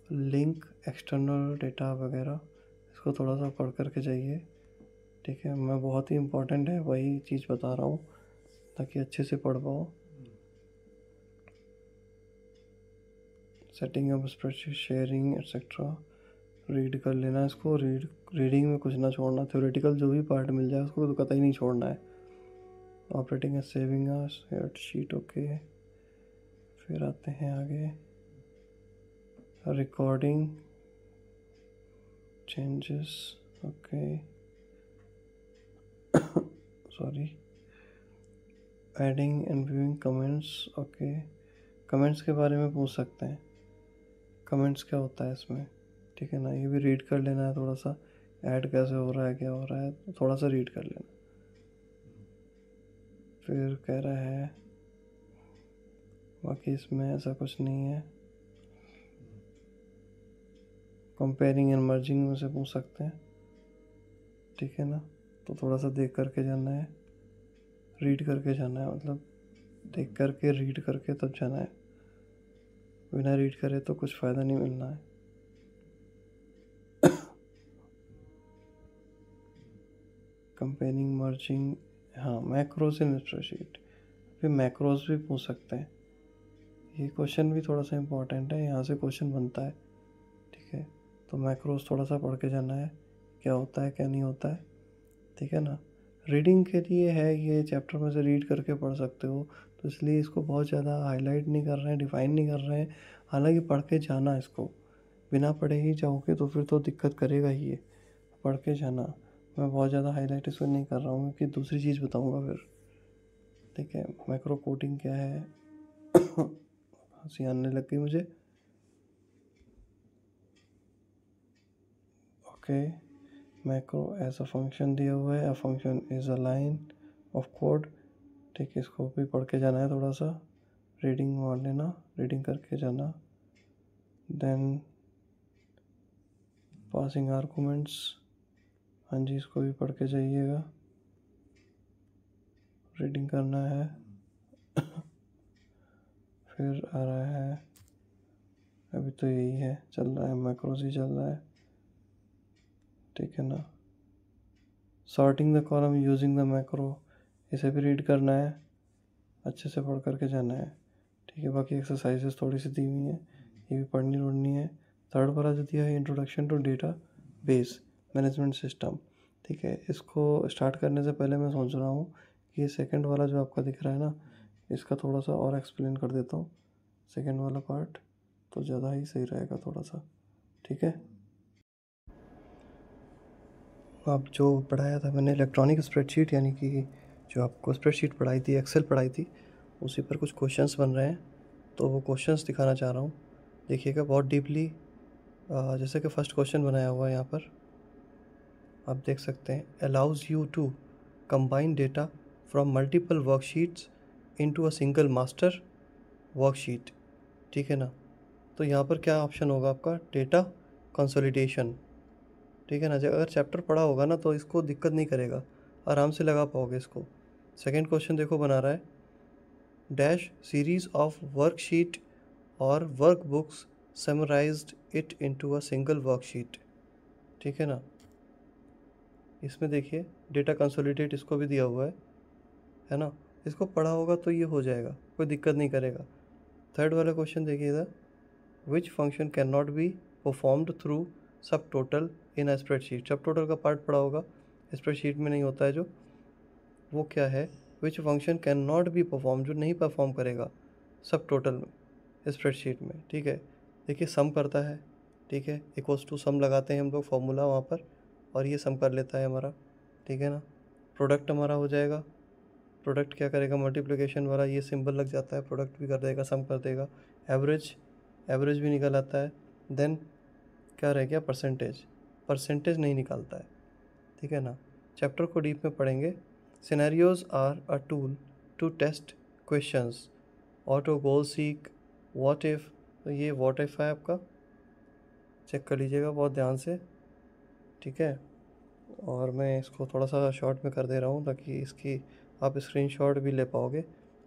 लिंक एक्सटर्नल डेटा वगैरह, इसको थोड़ा सा पढ़ करके जाइए, ठीक है। मैं बहुत ही इम्पोर्टेंट है वही चीज़ बता रहा हूँ ताकि अच्छे से पढ़ पाओ। Setting up spreadsheet, sharing etcetera, read कर लेना इसको, रीडिंग में कुछ ना छोड़ना, थ्योरेटिकल जो भी पार्ट मिल जाए उसको तो कतई नहीं छोड़ना है। Operating and saving head sheet, okay. फिर आते हैं आगे, recording changes, okay, sorry, adding and viewing comments, okay. Comments के बारे में पूछ सकते हैं, कमेंट्स क्या होता है इसमें, ठीक है ना। ये भी रीड कर लेना है थोड़ा सा, ऐड कैसे हो रहा है, क्या हो रहा है, तो थोड़ा सा रीड कर लेना। फिर कह रहा है, बाकी इसमें ऐसा कुछ नहीं है। कंपेयरिंग एंड मर्जिंग में से पूछ सकते हैं, ठीक है ना। तो थोड़ा सा देख करके जाना है, रीड करके जाना है, मतलब देख करके रीड करके तब जाना है, बिना रीड करे तो कुछ फ़ायदा नहीं मिलना है। कंपेयरिंग मर्जिंग, हाँ मैक्रोज इन स्प्रेडशीट, फिर मैक्रोज भी पूछ सकते हैं। ये क्वेश्चन भी थोड़ा सा इम्पोर्टेंट है, यहाँ से क्वेश्चन बनता है, ठीक है। तो मैक्रोज थोड़ा सा पढ़ के जाना है, क्या होता है क्या नहीं होता है, ठीक है ना। रीडिंग के लिए है, ये चैप्टर में से रीड करके पढ़ सकते हो, तो इसलिए इसको बहुत ज़्यादा हाईलाइट नहीं कर रहे हैं, डिफाइन नहीं कर रहे हैं। हालांकि पढ़ के जाना, इसको बिना पढ़े ही जाओगे तो फिर तो दिक्कत करेगा ही ये, पढ़ के जाना। मैं बहुत ज़्यादा हाईलाइट इसको नहीं कर रहा हूँ क्योंकि दूसरी चीज़ बताऊँगा फिर, ठीक है। मैक्रो कोडिंग क्या है, हंसी आने लग गई मुझे। Okay, macro as a function दिया हुआ है, a function is a line of code, ठीक है। इसको भी पढ़ के जाना है, थोड़ा सा रीडिंग मान लेना, रीडिंग करके जाना। देन पासिंग आर्गूमेंट्स, हाँ जी इसको भी पढ़ के जाइएगा, रीडिंग करना है। फिर आ रहा है, अभी तो यही है चल रहा है, मैक्रोज ही चल रहा है, ठीक है ना। Sorting the column using the macro, इसे भी रीड करना है, अच्छे से पढ़ करके जाना है, ठीक है। बाकी एक्सरसाइजेस थोड़ी सी दी हुई हैं, ये भी पढ़नी उड़नी है। थर्ड वाला जो दिया है, introduction to database management system, ठीक है। इसको स्टार्ट करने से पहले मैं सोच रहा हूँ कि ये सेकंड वाला जो आपका दिख रहा है ना, इसका थोड़ा सा और एक्सप्लेन कर देता हूँ, सेकंड वाला पार्ट तो ज़्यादा ही सही रहेगा थोड़ा सा, ठीक है। अब जो पढ़ाया था मैंने इलेक्ट्रॉनिक स्प्रेडशीट, यानी कि जो आपको स्प्रेडशीट पढ़ाई थी, एक्सेल पढ़ाई थी, उसी पर कुछ क्वेश्चंस बन रहे हैं, तो वो क्वेश्चंस दिखाना चाह रहा हूँ, देखिएगा बहुत डीपली। जैसे कि फर्स्ट क्वेश्चन बनाया हुआ है यहाँ पर, आप देख सकते हैं, allows you to combine data from multiple worksheets into a single master worksheet, ठीक है ना। तो यहाँ पर क्या ऑप्शन होगा आपका, डेटा कंसोलिडेशन, ठीक है ना। जब अगर चैप्टर पढ़ा होगा ना तो इसको दिक्कत नहीं करेगा, आराम से लगा पाओगे इसको। सेकंड क्वेश्चन देखो बना रहा है, डैश सीरीज ऑफ वर्कशीट और workbooks summarised it into a single worksheet, ठीक है ना। इसमें देखिए डेटा कंसोलिडेट इसको भी दिया हुआ है ना। इसको पढ़ा होगा तो ये हो जाएगा, कोई दिक्कत नहीं करेगा। थर्ड वाला क्वेश्चन देखिए इधर, which function can not be performed through सब टोटल इन अ स्प्रेडशीट। सब टोटल का पार्ट पढ़ा होगा, स्प्रेडशीट में नहीं होता है जो, वो क्या है, which function can not be perform, जो नहीं परफॉर्म करेगा सब टोटल में स्प्रेडशीट में, ठीक है। देखिए सम करता है, ठीक है, इक्वल्स टू सम लगाते हैं हम लोग फॉर्मूला वहाँ पर, और ये सम कर लेता है हमारा, ठीक है ना। प्रोडक्ट हमारा हो जाएगा, प्रोडक्ट क्या करेगा, मल्टीप्लिकेशन वाला ये सिंबल लग जाता है, प्रोडक्ट भी कर देगा, सम कर देगा। एवरेज, एवरेज भी निकल आता है। देन क्या रह गया, परसेंटेज, परसेंटेज नहीं निकालता है, ठीक है ना। चैप्टर को डीप में पढ़ेंगे। Scenarios are a tool to test questions, auto goal seek, what if, तो ये व्हाट इफ़ है आपका, चेक कर लीजिएगा बहुत ध्यान से, ठीक है। और मैं इसको थोड़ा सा शॉर्ट में कर दे रहा हूँ ताकि इसकी आप स्क्रीनशॉट भी ले पाओगे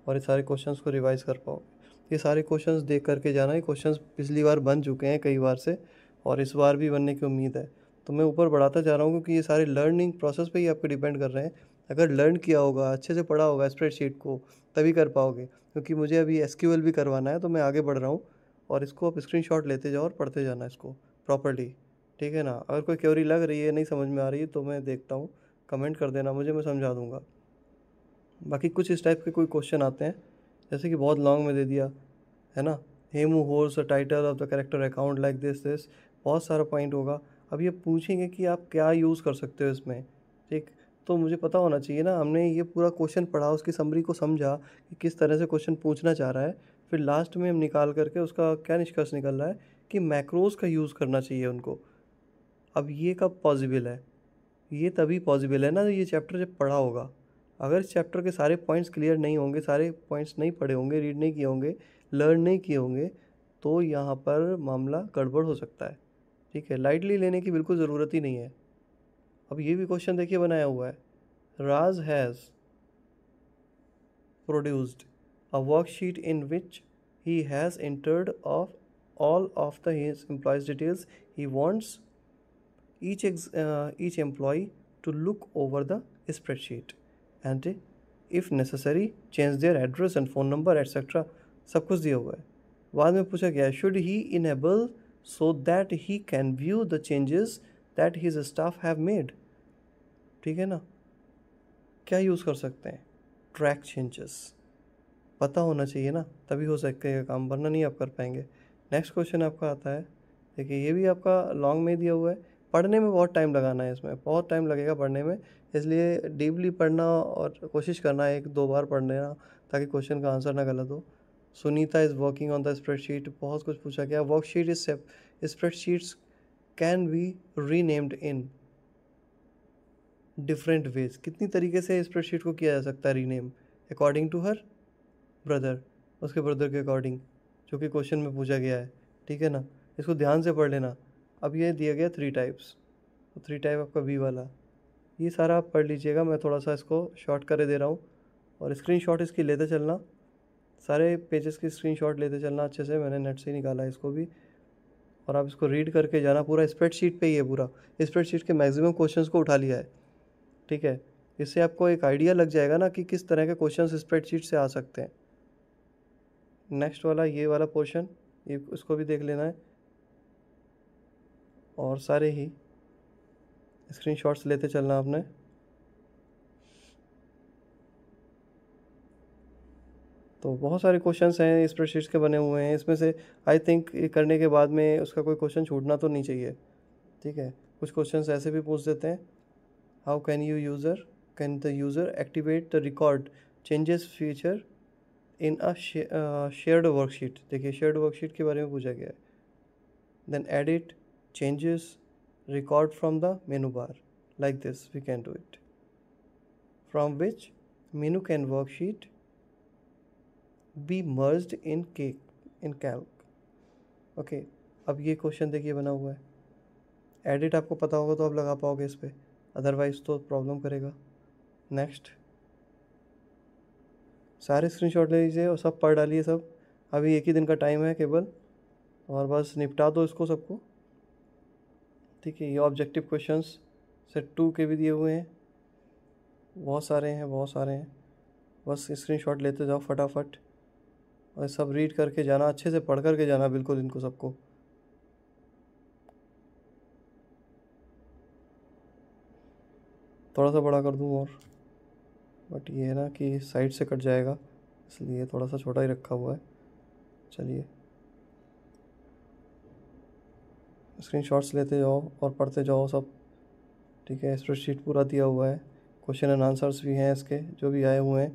और ये सारे क्वेश्चंस को रिवाइज़ कर पाओगे। ये सारे क्वेश्चंस देख करके जाना, ये क्वेश्चंस पिछली बार बन चुके हैं कई बार से, और इस बार भी बनने की उम्मीद है। तो मैं ऊपर बढ़ाता जा रहा हूँ क्योंकि ये सारे लर्निंग प्रोसेस पे ही आपके डिपेंड कर रहे हैं। अगर लर्न किया होगा, अच्छे से पढ़ा होगा स्प्रेडशीट को, तभी कर पाओगे, क्योंकि मुझे अभी एसक्यूएल भी करवाना है, तो मैं आगे बढ़ रहा हूँ। और इसको आप स्क्रीनशॉट लेते जाओ और पढ़ते जाना इसको प्रॉपर्ली, ठीक है ना। अगर कोई क्वेरी लग रही है, नहीं समझ में आ रही है, तो मैं देखता हूँ, कमेंट कर देना मुझे, मैं समझा दूँगा। बाकी कुछ इस टाइप के कोई क्वेश्चन आते हैं, जैसे कि बहुत लॉन्ग में दे दिया है ना, Hemu holds the title of the character account like this, बहुत सारा पॉइंट होगा। अब ये पूछेंगे कि आप क्या यूज़ कर सकते हो इसमें, ठीक। तो मुझे पता होना चाहिए ना, हमने ये पूरा क्वेश्चन पढ़ा, उसकी समरी को समझा कि किस तरह से क्वेश्चन पूछना चाह रहा है, फिर लास्ट में हम निकाल करके उसका क्या निष्कर्ष निकल रहा है कि मैक्रोज का यूज़ करना चाहिए उनको। अब ये कब पॉसिबल है, ये तभी पॉसिबल है ना ये चैप्टर जब पढ़ा होगा। अगर इस चैप्टर के सारे पॉइंट्स क्लियर नहीं होंगे, सारे पॉइंट्स नहीं पढ़े होंगे, रीड नहीं किए होंगे, लर्न नहीं किए होंगे, तो यहाँ पर मामला गड़बड़ हो सकता है, ठीक है। लाइटली लेने की बिल्कुल ज़रूरत ही नहीं है। अब ये भी क्वेश्चन देखिए बनाया हुआ है, Raj has produced a worksheet in which he has entered of all of his employees' details. He wants each employee to look over the spreadsheet and if necessary change their address and phone number etc. सब कुछ दिया हुआ है. बाद में पूछा गया should he enable so that he can view the changes that his staff have made. ठीक है ना. क्या यूज़ कर सकते हैं? Track changes. पता होना चाहिए ना, तभी हो सकेगा काम, वरना नहीं आप कर पाएंगे. नेक्स्ट क्वेश्चन आपका आता है, देखिए ये भी आपका लॉन्ग में दिया हुआ है. पढ़ने में बहुत टाइम लगाना है, इसमें बहुत टाइम लगेगा पढ़ने में, इसलिए डीपली पढ़ना और कोशिश करना है 1-2 बार पढ़ लेना ताकि क्वेश्चन का आंसर ना गलत हो. Sunita is working on the spreadsheet. बहुत कुछ पूछा गया. Worksheet is spreadsheets can be renamed in different ways. कितनी तरीके से स्प्रेडशीट को किया जा सकता है rename? According to her brother, उसके ब्रदर के अकॉर्डिंग, जो कि क्वेश्चन में पूछा गया है. ठीक है ना. इसको ध्यान से पढ़ लेना. अब ये दिया गया 3 टाइप्स, तो 3 टाइप आपका बी वाला, ये सारा आप पढ़ लीजिएगा. मैं थोड़ा सा इसको शॉर्ट करे दे रहा हूँ और स्क्रीनशॉट इसकी लेते चलना. सारे पेजेस की स्क्रीनशॉट लेते चलना अच्छे से. मैंने नेट से निकाला है इसको भी, और आप इसको रीड करके जाना. पूरा स्प्रेडशीट पे ही है, पूरा स्प्रेडशीट के मैक्सिमम क्वेश्चंस को उठा लिया है. ठीक है. इससे आपको एक आइडिया लग जाएगा ना कि किस तरह के क्वेश्चंस स्प्रेडशीट से आ सकते हैं. नेक्स्ट वाला ये वाला पोर्शन, ये उसको भी देख लेना है, और सारे ही स्क्रीनशॉट्स लेते चलना आपने. तो बहुत सारे क्वेश्चंस हैं स्प्रेडशीट्स के बने हुए हैं. इसमें से आई थिंक ये करने के बाद में उसका कोई क्वेश्चन छूटना तो नहीं चाहिए. ठीक है. कुछ क्वेश्चंस ऐसे भी पूछ देते हैं. How can the user activate the record changes feature in a shared worksheet. देखिए शेयर्ड वर्कशीट के बारे में पूछा गया है. Then edit changes record from the menu bar like this. We can do it from which menu can worksheet be merged in calc. Okay. अब ये question देखिए बना हुआ है. एडिट आपको पता होगा तो आप लगा पाओगे इस पर, अदरवाइज तो प्रॉब्लम करेगा. नेक्स्ट, सारे स्क्रीनशॉट ले लीजिए और सब पढ़ डालिए सब. अभी एक ही दिन का टाइम है केवल, और बस निपटा दो इसको सबको. ठीक है. ये ऑब्जेक्टिव क्वेश्चंस सेट 2 के भी दिए हुए हैं. बहुत सारे हैं. बस स्क्रीनशॉट लेते जाओ फटाफट, और सब रीड करके जाना, अच्छे से पढ़ करके जाना बिल्कुल इनको सबको. थोड़ा सा बड़ा कर दूँ और, बट ये है ना कि साइड से कट जाएगा, इसलिए थोड़ा सा छोटा ही रखा हुआ है. चलिए स्क्रीनशॉट्स लेते जाओ और पढ़ते जाओ सब. ठीक है. स्प्रेडशीट पूरा दिया हुआ है. क्वेश्चन एंड आंसर्स भी हैं इसके, जो भी आए हुए हैं,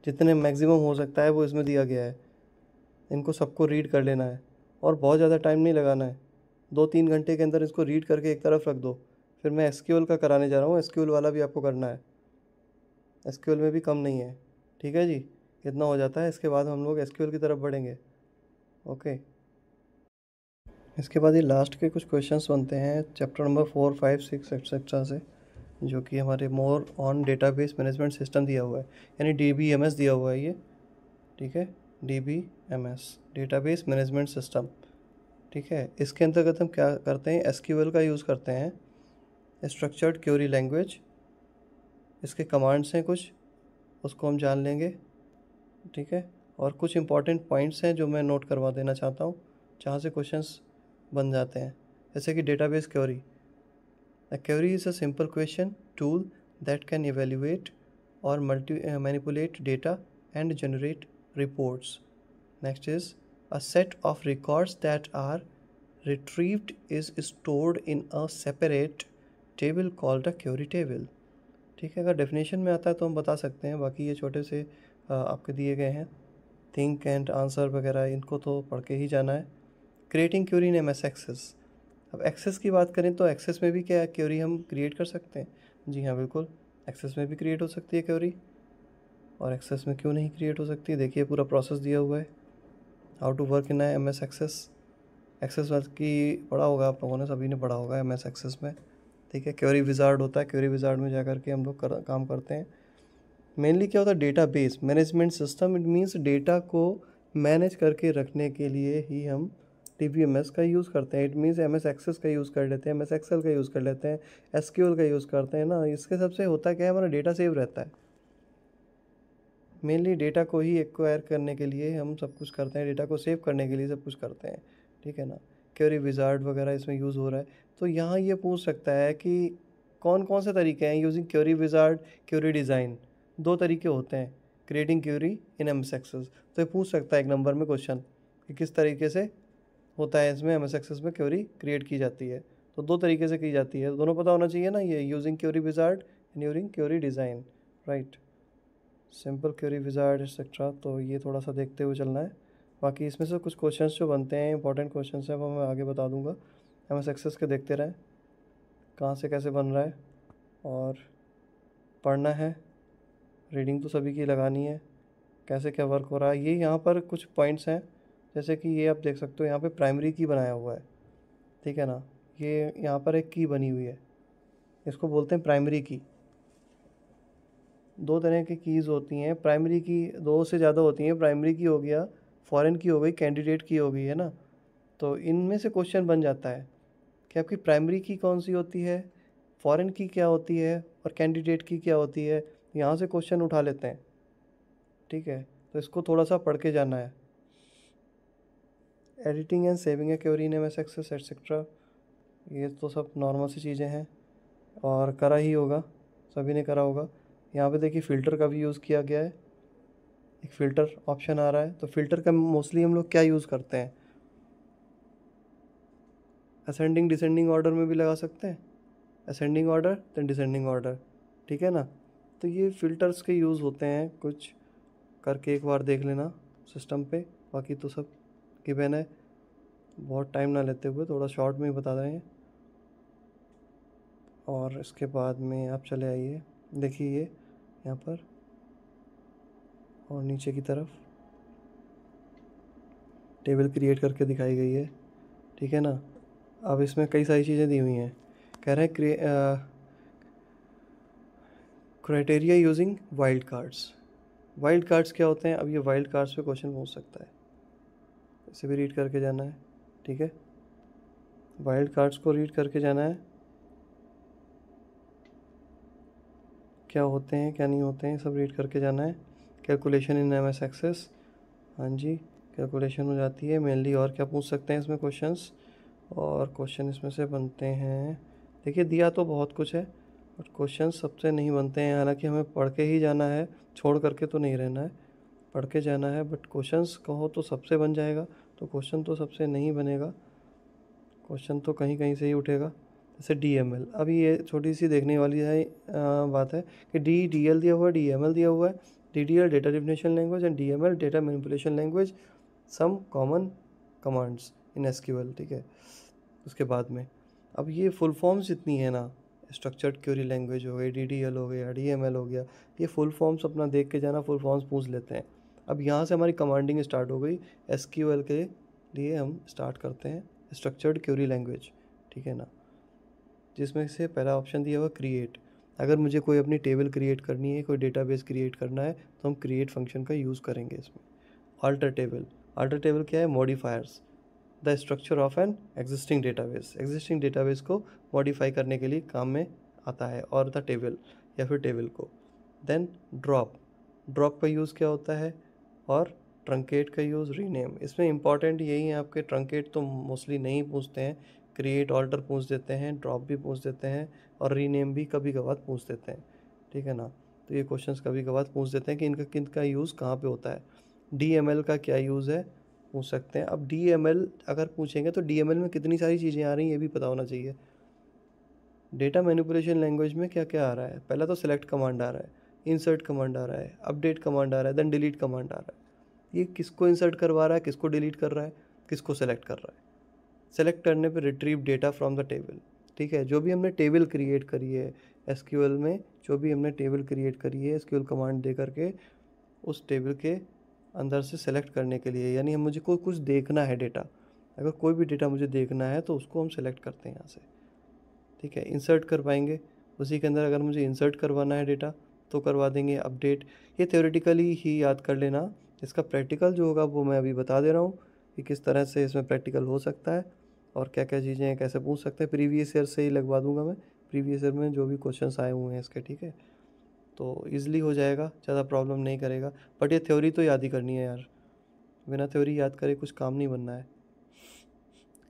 जितने मैक्सिमम हो सकता है वो इसमें दिया गया है. इनको सबको रीड कर लेना है, और बहुत ज़्यादा टाइम नहीं लगाना है. 2-3 घंटे के अंदर इसको रीड करके एक तरफ रख दो. फिर मैं एसक्यूएल का कराने जा रहा हूँ. एसक्यूएल वाला भी आपको करना है. एसक्यूएल में भी कम नहीं है. ठीक है जी. इतना हो जाता है. इसके बाद हम लोग एसक्यूएल की तरफ बढ़ेंगे. ओके. इसके बाद ये लास्ट के कुछ क्वेश्चंस बनते हैं चैप्टर नंबर 4, 5, 6 एक्सेट्रा से, जो कि हमारे more on database management system दिया हुआ है, यानी DBMS दिया हुआ है ये. ठीक है. DBMS, database management system. ठीक है. इसके अंतर्गत हम क्या करते हैं? SQL का यूज़ करते हैं, स्ट्रक्चर्ड क्वेरी लैंग्वेज. इसके कमांड्स हैं कुछ, उसको हम जान लेंगे. ठीक है. और कुछ इंपॉर्टेंट पॉइंट्स हैं जो मैं नोट करवा देना चाहता हूँ, जहाँ से क्वेश्चंस बन जाते हैं. जैसे कि database query. A query is a simple question tool that can evaluate or manipulate data and generate reports. Next is a set of records that are retrieved is stored in a separate table called a query table. ठीक है. अगर definition में आता है तो हम बता सकते हैं, बाकी ये छोटे से आपके दिए गए हैं. थिंक एंड आंसर वगैरह, इनको तो पढ़ के ही जाना है. Creating query name as access. अब एक्सेस की बात करें तो एक्सेस में भी क्या क्वेरी हम क्रिएट कर सकते हैं? जी हाँ बिल्कुल, एक्सेस में भी क्रिएट हो सकती है क्वेरी. और एक्सेस में क्यों नहीं क्रिएट हो सकती? देखिए पूरा प्रोसेस दिया हुआ है, how to work in MS access. Access work की पढ़ा होगा आप लोगों ने, सभी ने पढ़ा होगा MS एक्सेस में. ठीक है. क्वेरी विजार्ड होता है, क्वेरी विजार्ड में जा कर के हम लोग काम करते हैं. मेनली क्या होता है, database management system. It means data को मैनेज करके रखने के लिए ही हम DBMS का यूज़ करते हैं। इट मीन्स MS एक्सेस का यूज़ कर लेते हैं, MS एक्सेल का यूज़ कर लेते हैं, SQL का यूज़ करते हैं ना। इसके सबसे होता क्या है, हमारा डेटा सेव रहता है। मेनली डेटा को ही एक्वायर करने के लिए हम सब कुछ करते हैं, डेटा को सेव करने के लिए सब कुछ करते हैं, ठीक है ना। क्वेरी विजार्ड वगैरह इसमें यूज़ हो रहा है। तो यहाँ ये पूछ सकता है कि कौन कौन से तरीके हैं using query wizard, query design. दो तरीके होते हैं, creating query in MS access. तो ये पूछ सकता है एक नंबर में क्वेश्चन कि किस तरीके से होता है इसमें MS एक्सेस में क्वेरी क्रिएट की जाती है। तो दो तरीके से की जाती है, दोनों पता होना चाहिए ना, ये using query wizard and using query design, right. Simple query wizard etcetera. तो ये थोड़ा सा देखते हुए चलना है। बाकी इसमें से कुछ क्वेश्चंस जो बनते हैं, इंपॉर्टेंट क्वेश्चंस हैं, वो मैं आगे बता दूंगा। MS एक्सेस के देखते रहें कहाँ से कैसे बन रहा है, और पढ़ना है, रीडिंग तो सभी की लगानी है, कैसे क्या वर्क हो रहा है। ये यहाँ पर कुछ पॉइंट्स हैं, जैसे कि ये आप देख सकते हो, यहाँ पे प्राइमरी की बनाया हुआ है, ठीक है ना। ये यहाँ पर एक की बनी हुई है, इसको बोलते हैं प्राइमरी की। दो तरह की कीज़ होती हैं प्राइमरी की, दो से ज़्यादा होती हैं। प्राइमरी की हो गया, फॉरेन की हो गई, कैंडिडेट की हो गई, है ना। तो इनमें से क्वेश्चन बन जाता है कि आपकी प्राइमरी की कौन सी होती है, फॉरेन की क्या होती है, और कैंडिडेट की क्या होती है। यहाँ से क्वेश्चन उठा लेते हैं, ठीक है। तो इसको थोड़ा सा पढ़ के जाना है। Editing and saving a query in MS access etcetera, ये तो सब नॉर्मल सी चीज़ें हैं और करा ही होगा, सभी ने करा होगा। यहाँ पे देखिए फ़िल्टर का भी यूज़ किया गया है, एक फ़िल्टर ऑप्शन आ रहा है। तो फ़िल्टर का मोस्टली हम लोग क्या यूज़ करते हैं, असेंडिंग डिसेंडिंग ऑर्डर में भी लगा सकते हैं, ascending order then descending order, ठीक है ना। तो ये फ़िल्टर्स के यूज़ होते हैं, कुछ करके एक बार देख लेना सिस्टम पे। बाकी तो सब गिवन है, बहुत टाइम ना लेते हुए थोड़ा शॉर्ट में ही बता रहे हैं। और इसके बाद में आप चले आइए, देखिए ये यहाँ पर और नीचे की तरफ टेबल क्रिएट करके दिखाई गई है, ठीक है ना। अब इसमें कई सारी चीज़ें दी हुई हैं, कह रहे हैं criteria using wild cards. Wild cards क्या होते हैं, अब ये वाइल्ड कार्ड्स पे क्वेश्चन पूछ सकता है, इसे भी रीड करके जाना है, ठीक है। वाइल्ड कार्ड्स को रीड करके जाना है, क्या होते हैं क्या नहीं होते हैं सब रीड करके जाना है। कैलकुलेशन इन MS एक्सेस, हाँ जी कैलकुलेशन हो जाती है मेनली। और क्या पूछ सकते हैं इसमें क्वेश्चंस, और क्वेश्चन इसमें से बनते हैं, देखिए दिया तो बहुत कुछ है बट क्वेश्चन सबसे नहीं बनते हैं। हालांकि हमें पढ़ के ही जाना है, छोड़ करके तो नहीं रहना है, पढ़ के जाना है। बट क्वेश्चंस कहो तो सबसे बन जाएगा, तो क्वेश्चन तो सबसे नहीं बनेगा, क्वेश्चन तो कहीं कहीं से ही उठेगा। जैसे DML, अभी ये छोटी सी देखने वाली है बात है कि DDL दिया हुआ है, DML दिया हुआ है। DDL data definition language and DML data manipulation language, some common commands in SQL, ठीक है। उसके बाद में अब ये फुल फॉर्म्स जितनी है ना, स्ट्रक्चर्ड क्वेरी लैंग्वेज हो गई, DDL हो गया, DML हो गया, ये फुल फॉर्म्स अपना देख के जाना, फुल फॉर्म्स पूछ लेते हैं। अब यहाँ से हमारी कमांडिंग स्टार्ट हो गई। SQL के लिए हम स्टार्ट करते हैं स्ट्रक्चर्ड क्वेरी लैंग्वेज, ठीक है ना, जिसमें से पहला ऑप्शन दिया हुआ क्रिएट। अगर मुझे कोई अपनी टेबल क्रिएट करनी है, कोई डेटाबेस क्रिएट करना है, तो हम क्रिएट फंक्शन का यूज़ करेंगे इसमें। अल्टर टेबल, अल्टर टेबल क्या है, modifiers the structure of an existing database, existing database को मॉडिफाई करने के लिए काम में आता है, और द टेबल या फिर टेबल को। देन ड्रॉप, ड्रॉप का यूज़ क्या होता है, और ट्रंकेट का यूज़, रीनेम। इसमें इंपॉर्टेंट यही है आपके, ट्रंकेट तो मोस्टली नहीं पूछते हैं, क्रिएट ऑल्टर पूछ देते हैं, ड्रॉप भी पूछ देते हैं, और रीनेम भी कभी कभार पूछ देते हैं, ठीक है ना। तो ये क्वेश्चंस कभी कभार पूछ देते हैं कि इनका किन का यूज़ कहाँ पे होता है। DML का क्या यूज़ है पूछ सकते हैं। अब DML अगर पूछेंगे तो DML में कितनी सारी चीज़ें आ रही हैं ये भी पता होना चाहिए। डेटा मैनिपुलेशन लैंग्वेज में क्या क्या आ रहा है, पहला तो सेलेक्ट कमांड आ रहा है, इंसर्ट कमांड आ रहा है, अपडेट कमांड आ रहा है, देन डिलीट कमांड आ रहा है। ये किसको इंसर्ट करवा रहा है, किसको डिलीट कर रहा है, किसको सेलेक्ट कर रहा है। सेलेक्ट करने पे retrieve data from the table, ठीक है। जो भी हमने टेबल क्रिएट करी है SQL में, जो भी हमने टेबल क्रिएट करी है SQL कमांड दे करके, उस टेबल के अंदर से सेलेक्ट करने के लिए, यानी हम मुझे कोई कुछ देखना है डेटा, अगर कोई भी डेटा मुझे देखना है तो उसको हम सेलेक्ट करते हैं यहाँ से, ठीक है। इंसर्ट कर पाएंगे उसी के अंदर, अगर मुझे इंसर्ट करवाना है डेटा तो करवा देंगे अपडेट। ये थ्योरेटिकली ही याद कर लेना, इसका प्रैक्टिकल जो होगा वो मैं अभी बता दे रहा हूँ कि किस तरह से इसमें प्रैक्टिकल हो सकता है और क्या क्या चीज़ें हैं, कैसे पूछ सकते हैं। प्रीवियस ईयर से ही लगवा दूंगा मैं, प्रीवियस ईयर में जो भी क्वेश्चंस आए हुए हैं इसके, ठीक है। तो ईज़िली हो जाएगा, ज़्यादा प्रॉब्लम नहीं करेगा। बट ये थ्योरी तो याद ही करनी है यार, बिना थ्योरी याद करे कुछ काम नहीं बनना है।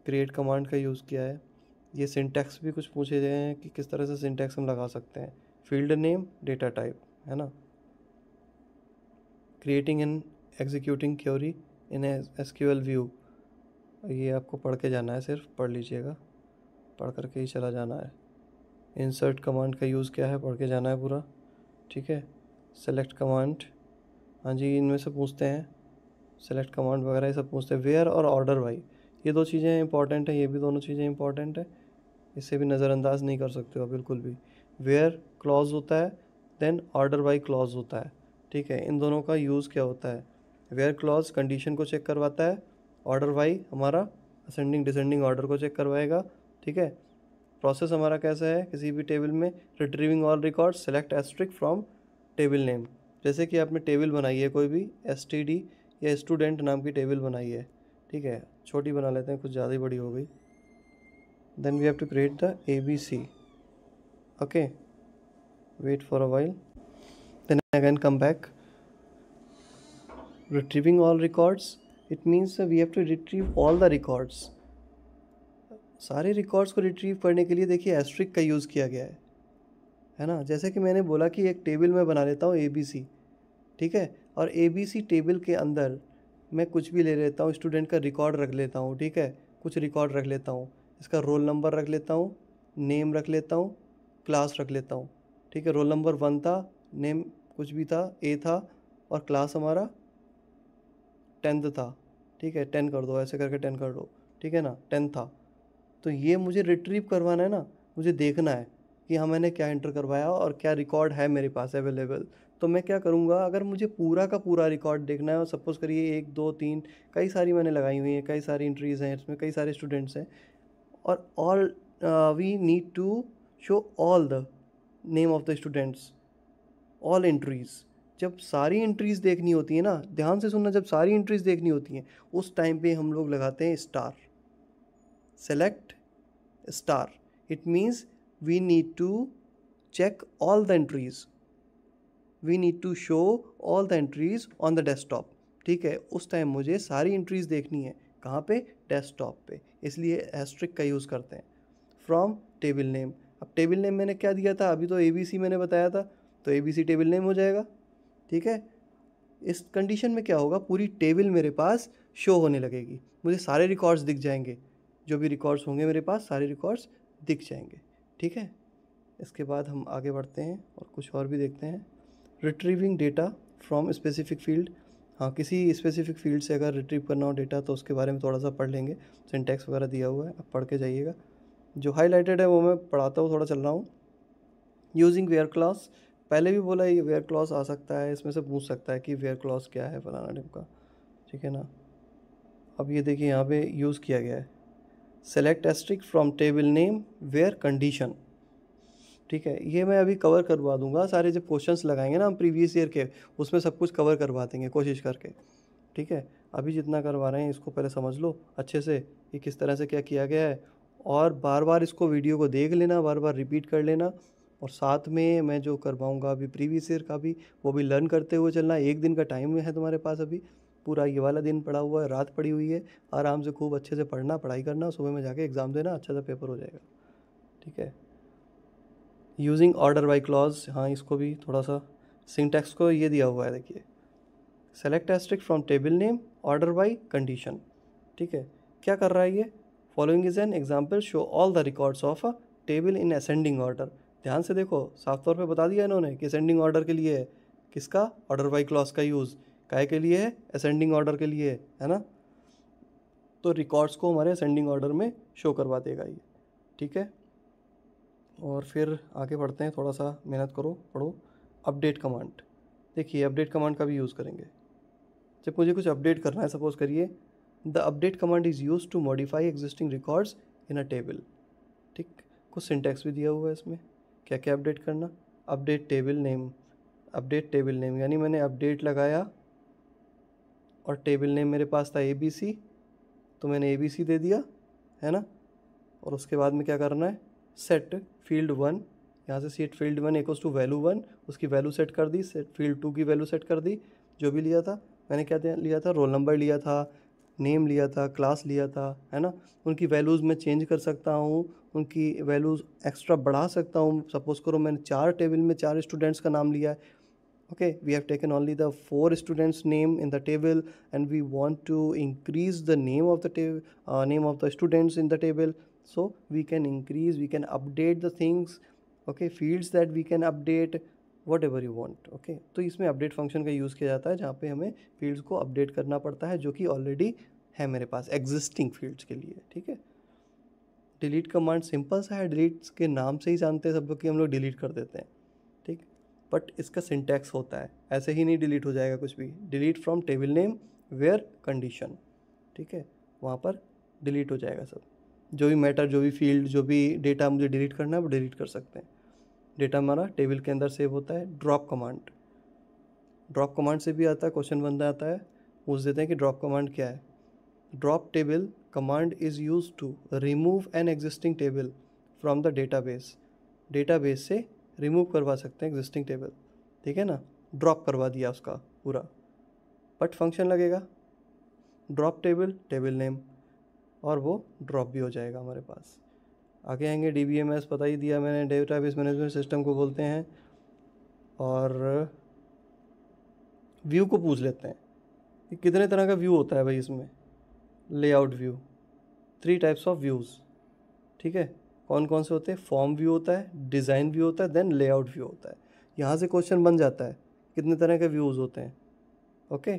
क्रिएट कमांड का यूज़ किया है। ये सिंटैक्स भी कुछ पूछे गए हैं कि किस तरह से सिंटैक्स हम लगा सकते हैं। फील्ड नेम, डेटा टाइप, है ना। Creating and executing query in SQL view, ये आपको पढ़ के जाना है, सिर्फ पढ़ लीजिएगा, पढ़ करके ही चला जाना है। इंसर्ट कमांड का यूज़ क्या है, पढ़ के जाना है पूरा, ठीक है। सेलेक्ट कमांड, हाँ जी, इनमें से पूछते हैं, सेलेक्ट कमांड वगैरह ये सब पूछते हैं। वेयर और ऑर्डर बाई, ये दो चीज़ें इंपॉर्टेंट हैं, ये भी दोनों चीज़ें इंपॉर्टेंट है, इसे भी नज़रअंदाज नहीं कर सकते हो बिल्कुल भी। वेयर क्लॉज होता है, देन ऑर्डर बाई क्लॉज होता है, ठीक है। इन दोनों का यूज़ क्या होता है, वेयर क्लॉज कंडीशन को चेक करवाता है, ऑर्डर बाई हमारा असेंडिंग डिसेंडिंग ऑर्डर को चेक करवाएगा, ठीक है। प्रोसेस हमारा कैसा है, किसी भी टेबल में retrieving all record, select asterisk from table name. जैसे कि आपने टेबल बनाई है कोई भी, STD या स्टूडेंट नाम की टेबल बनाई है, ठीक है, छोटी बना लेते हैं, कुछ ज़्यादा ही बड़ी हो गई। Then we have to create the ABC, okay, wait for a while, then again come back. Retrieving all records, it means we have to retrieve all the records, सारे रिकॉर्ड्स को रिट्रीव करने के लिए देखिए एस्ट्रिक का use किया गया है ना। जैसे कि मैंने बोला कि एक टेबल में बना लेता हूँ ABC, ठीक है, और ABC टेबल के अंदर मैं कुछ भी ले लेता हूँ, स्टूडेंट का रिकॉर्ड रख लेता हूँ, ठीक है, कुछ रिकॉर्ड रख लेता हूँ, इसका रोल नंबर रख लेता हूँ, नेम रख लेता हूँ, क्लास रख लेता हूँ, ठीक है। रोल नंबर 1 था, नेम कुछ भी था, A था, और क्लास हमारा 10th था, ठीक है, 10 कर दो, ऐसे करके 10 कर दो, ठीक है ना, 10 था। तो ये मुझे रिट्रीव करवाना है ना, मुझे देखना है कि हाँ मैंने क्या एंटर करवाया और क्या रिकॉर्ड है मेरे पास अवेलेबल। तो मैं क्या करूँगा, अगर मुझे पूरा का पूरा रिकॉर्ड देखना है, और सपोज़ करिए 1 2 3 कई सारी मैंने लगाई हुई हैं, कई सारी एंट्रीज़ हैं इसमें, कई सारे स्टूडेंट्स हैं, और all we need to show all the name of the students, all entries. जब सारी एंट्रीज़ देखनी होती है ना, ध्यान से सुनना, जब सारी एंट्रीज़ देखनी होती हैं उस टाइम पे हम लोग लगाते हैं star, select star. It means we need to check all the entries, we need to show all the entries on the desktop, ठीक है। उस टाइम मुझे सारी एंट्रीज देखनी है, कहाँ पे, डेस्कटॉप पे, इसलिए एस्ट्रिक का यूज़ करते हैं। फ्रॉम टेबल नेम, अब टेबल नेम मैंने क्या दिया था, अभी तो ABC मैंने बताया था, तो ABC टेबल नेम हो जाएगा, ठीक है। इस कंडीशन में क्या होगा, पूरी टेबल मेरे पास शो होने लगेगी, मुझे सारे रिकॉर्ड्स दिख जाएंगे, जो भी रिकॉर्ड्स होंगे मेरे पास सारे रिकॉर्ड्स दिख जाएंगे, ठीक है। इसके बाद हम आगे बढ़ते हैं और कुछ और भी देखते हैं। Retrieving data from specific field, हाँ, किसी स्पेसिफिक फील्ड से अगर रिट्रीव करना हो डेटा तो उसके बारे में थोड़ा सा पढ़ लेंगे, सिंटैक्स वगैरह दिया हुआ है, अब पढ़ के जाइएगा। जो हाईलाइटेड है वो मैं पढ़ाता हूँ, थोड़ा चल रहा हूँ। यूजिंग वेयर क्लॉज, पहले भी बोला ये वेयर क्लॉज आ सकता है, इसमें से पूछ सकता है कि वेयर क्लॉज क्या है फलाना टिप का, ठीक है ना। अब ये देखिए यहाँ पे यूज़ किया गया है, select asterisk from table name where condition, ठीक है। ये मैं अभी कवर करवा दूंगा, सारे जब क्वेश्चंस लगाएंगे ना हम प्रीवियस ईयर के, उसमें सब कुछ कवर करवा देंगे कोशिश करके, ठीक है। अभी जितना करवा रहे हैं इसको पहले समझ लो अच्छे से कि किस तरह से क्या किया गया है, और बार बार इसको वीडियो को देख लेना, बार बार रिपीट कर लेना, और साथ में मैं जो करवाऊँगा अभी प्रीवियस ईयर का भी, वो भी लर्न करते हुए चलना। एक दिन का टाइम है तुम्हारे पास, अभी पूरा ये वाला दिन पड़ा हुआ है, रात पड़ी हुई है, आराम से खूब अच्छे से पढ़ना, पढ़ाई करना, सुबह में जाके एग्ज़ाम देना, अच्छा सा पेपर हो जाएगा, ठीक है। यूजिंग ऑर्डर बाई क्लॉज, हाँ इसको भी थोड़ा सा सिंटैक्स को ये दिया हुआ है, देखिए, select asterisk from table name order by condition, ठीक है। क्या कर रहा है ये, following is an example, show all the records of a table in ascending order. ध्यान से देखो, साफ तौर पे बता दिया इन्होंने कि असेंडिंग ऑर्डर के लिए है, किसका, ऑर्डर बाई क्लॉज का यूज़, काय के लिए है, असेंडिंग ऑर्डर के लिए है ना। तो रिकॉर्ड्स को हमारे असेंडिंग ऑर्डर में शो करवा देगा ये, ठीक है। और फिर आगे बढ़ते हैं, थोड़ा सा मेहनत करो, पढ़ो। अपडेट कमांड, देखिए अपडेट कमांड का भी यूज़ करेंगे जब मुझे कुछ अपडेट करना है। सपोज करिए the update command is use to modify existing records in a table, ठीक। कुछ सिंटैक्स भी दिया हुआ है इसमें, क्या क्या अपडेट करना, update table name, update table name, यानी मैंने अपडेट लगाया और टेबल नेम मेरे पास था ABC, तो मैंने ABC दे दिया, है ना। और उसके बाद में क्या करना है, सेट फील्ड 1, यहाँ से set field 1 equals to value 1, उसकी वैल्यू सेट कर दी, सेट फील्ड 2 की वैल्यू सेट कर दी। जो भी लिया था मैंने, क्या लिया था, रोल नंबर लिया था, नेम लिया था, क्लास लिया था, है ना। उनकी वैल्यूज़ मैं चेंज कर सकता हूँ, उनकी वैल्यूज़ एक्स्ट्रा बढ़ा सकता हूँ। सपोज़ करो मैंने 4 टेबल में 4 स्टूडेंट्स का नाम लिया है, okay, we have taken only the 4 students name in the table and we want to increase the name of the name of the students in the table, so we can increase, we can update the things, okay, fields that we can update whatever you want, okay। तो इसमें update function का use किया जाता है जहाँ पे हमें fields को अपडेट करना पड़ता है जो कि ऑलरेडी है मेरे पास एग्जिस्टिंग फील्ड्स के लिए, ठीक है। डिलीट कमांड सिंपल सा है, डिलीट के नाम से ही जानते हैं सब लोग कि हम लोग डिलीट कर देते हैं, ठीक। बट इसका सिंटैक्स होता है, ऐसे ही नहीं डिलीट हो जाएगा कुछ भी। Delete from table name where condition, ठीक है, वहाँ पर डिलीट हो जाएगा सब, जो भी मैटर, जो भी फील्ड, जो भी डेटा मुझे डिलीट करना है वो डिलीट कर सकते हैं। डेटा हमारा टेबल के अंदर सेव होता है। ड्रॉप कमांड, ड्रॉप कमांड से भी आता है, क्वेश्चन बनता आता है, पूछ देते हैं कि ड्रॉप कमांड क्या है। Drop table command is use to remove an existing table from the database, database से रिमूव करवा सकते हैं एग्जिस्टिंग टेबल, ठीक है ना। ड्रॉप करवा दिया उसका पूरा, बट फंक्शन लगेगा ड्रॉप टेबल टेबल नेम, और वो ड्रॉप भी हो जाएगा हमारे पास। आगे आएंगे DBMS, पता ही दिया मैंने, डेटाबेस मैनेजमेंट सिस्टम को बोलते हैं। और व्यू को पूछ लेते हैं कि कितने तरह का व्यू होता है भाई इसमें। Layout view, 3 types of views, ठीक है। कौन कौन से होते हैं, फॉर्म व्यू होता है, डिज़ाइन व्यू होता है, देन लेआउट व्यू होता है। यहाँ से क्वेश्चन बन जाता है कितने तरह के व्यूज़ होते हैं, ओके।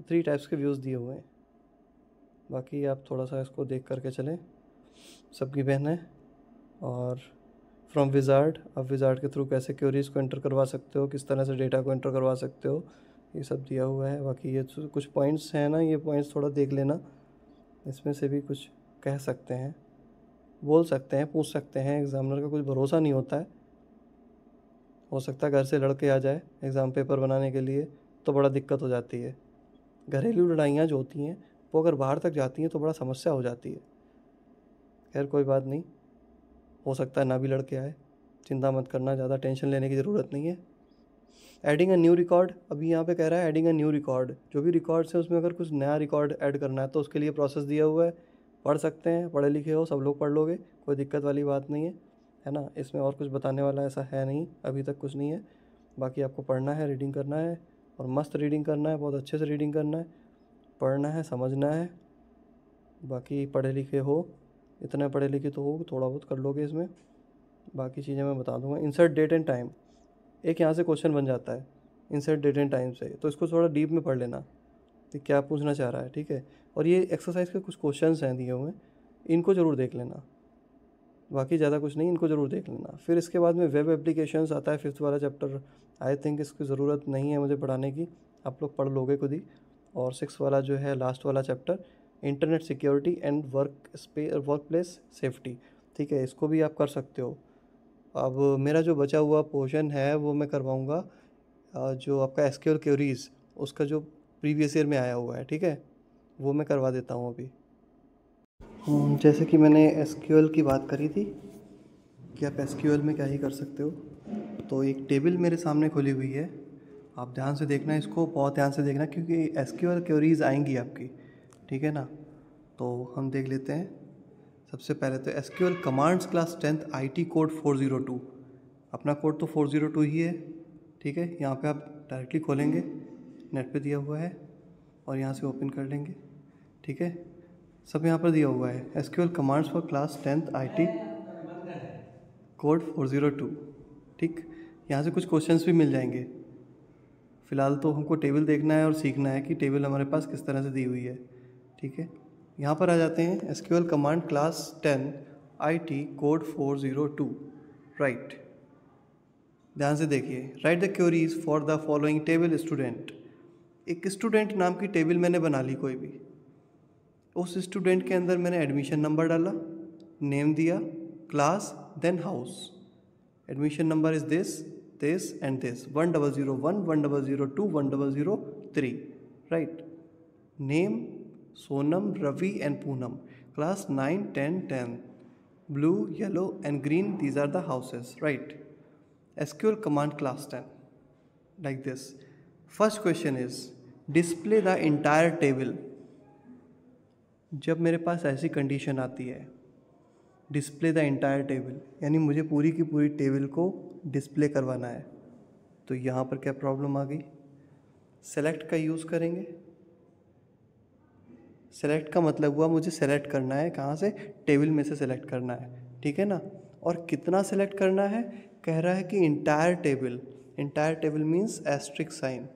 3 टाइप्स के व्यूज़ दिए हुए हैं, बाकी आप थोड़ा सा इसको देख करके चलें, सबकी बहन है। और फ्रॉम विजार्ड, आप विजार्ड के थ्रू कैसे क्वेरीज को एंटर करवा सकते हो, किस तरह से डेटा को एंटर करवा सकते हो, ये सब दिया हुआ है। बाकी ये कुछ पॉइंट्स हैं ना, ये पॉइंट्स थोड़ा देख लेना, इसमें से भी कुछ कह सकते हैं, बोल सकते हैं, पूछ सकते हैं। एग्जामिनर का कुछ भरोसा नहीं होता है, हो सकता है घर से लड़के आ जाए एग्ज़ाम पेपर बनाने के लिए, तो बड़ा दिक्कत हो जाती है। घरेलू लड़ाइयाँ जो होती हैं वो अगर बाहर तक जाती हैं तो बड़ा समस्या हो जाती है। खैर कोई बात नहीं, हो सकता है ना भी लड़के आए, चिंता मत करना, ज़्यादा टेंशन लेने की ज़रूरत नहीं है। एडिंग अ न्यू रिकॉर्ड, अभी यहाँ पे कह रहा है एडिंग अ न्यू रिकॉर्ड, जो भी रिकॉर्ड्स है उसमें अगर कुछ नया रिकॉर्ड ऐड करना है तो उसके लिए प्रोसेस दिया हुआ है, पढ़ सकते हैं, पढ़े लिखे हो सब लोग पढ़ लोगे, कोई दिक्कत वाली बात नहीं है ना। इसमें और कुछ बताने वाला ऐसा है नहीं, अभी तक कुछ नहीं है। बाकी आपको पढ़ना है, रीडिंग करना है, और मस्त रीडिंग करना है, बहुत अच्छे से रीडिंग करना है, पढ़ना है, समझना है। बाकी पढ़े लिखे हो, इतने पढ़े लिखे तो हो, थोड़ा बहुत कर लोगे इसमें, बाकी चीज़ें मैं बता दूंगा। इंसर्ट डेट एंड टाइम, एक यहाँ से क्वेश्चन बन जाता है इंसर्ट डेट एंड टाइम से, तो इसको थोड़ा डीप में पढ़ लेना कि क्या पूछना चाह रहा है, ठीक है। और ये एक्सरसाइज के कुछ क्वेश्चंस हैं दिए हुए, इनको ज़रूर देख लेना, बाकी ज़्यादा कुछ नहीं, इनको ज़रूर देख लेना। फिर इसके बाद में वेब एप्लीकेशंस आता है 5th वाला चैप्टर, आई थिंक इसकी ज़रूरत नहीं है मुझे पढ़ाने की, आप लोग पढ़ लोगे खुद ही। और 6th वाला जो है लास्ट वाला chapter, internet security and work place safety, ठीक है, इसको भी आप कर सकते हो। अब मेरा जो बचा हुआ पोर्शन है वो मैं करवाऊँगा जो आपका SQL क्वेरीज, उसका जो प्रीवियस ईयर में आया हुआ है, ठीक है, वो मैं करवा देता हूँ अभी। जैसे कि मैंने SQL की बात करी थी कि आप SQL में क्या ही कर सकते हो, तो एक टेबल मेरे सामने खुली हुई है, आप ध्यान से देखना, इसको बहुत ध्यान से देखना क्योंकि SQL क्वेरीज आएंगी आपकी, ठीक है ना। तो हम देख लेते हैं। सबसे पहले तो SQL commands class 10th IT code 402, अपना कोड तो 402 ही है, ठीक है। यहाँ पे आप डायरेक्टली खोलेंगे, नेट पे दिया हुआ है, और यहाँ से ओपन कर लेंगे, ठीक है। सब यहाँ पर दिया हुआ है, SQL commands for class 10th IT code 402, ठीक। यहाँ से कुछ क्वेश्चंस भी मिल जाएंगे। फ़िलहाल तो हमको टेबल देखना है और सीखना है कि टेबल हमारे पास किस तरह से दी हुई है, ठीक है। यहाँ पर आ जाते हैं, SQL command class 10 IT code 402, right. ध्यान से देखिए, right the queries for the following table student, एक स्टूडेंट नाम की टेबल मैंने बना ली कोई भी, उस स्टूडेंट के अंदर मैंने एडमिशन नंबर डाला, नेम दिया, class, then house. Admission number is this, this and this, 1001, 1002, 1003, right? Name Sonam, Ravi and Poonam. Class 9, 10, 10. Blue, yellow and green, these are the houses, right? SQL command class 10, like this. First question is display the entire table. जब मेरे पास ऐसी condition आती है display the entire table, यानी मुझे पूरी की पूरी टेबल को डिस्प्ले करवाना है, तो यहाँ पर क्या प्रॉब्लम आ गई? सेलेक्ट का यूज़ करेंगे। सेलेक्ट का मतलब हुआ मुझे सेलेक्ट करना है, कहाँ से? टेबल में से सेलेक्ट करना है, ठीक है ना? और कितना सेलेक्ट करना है? कह रहा है कि entire table. Entire table means asterisk sign,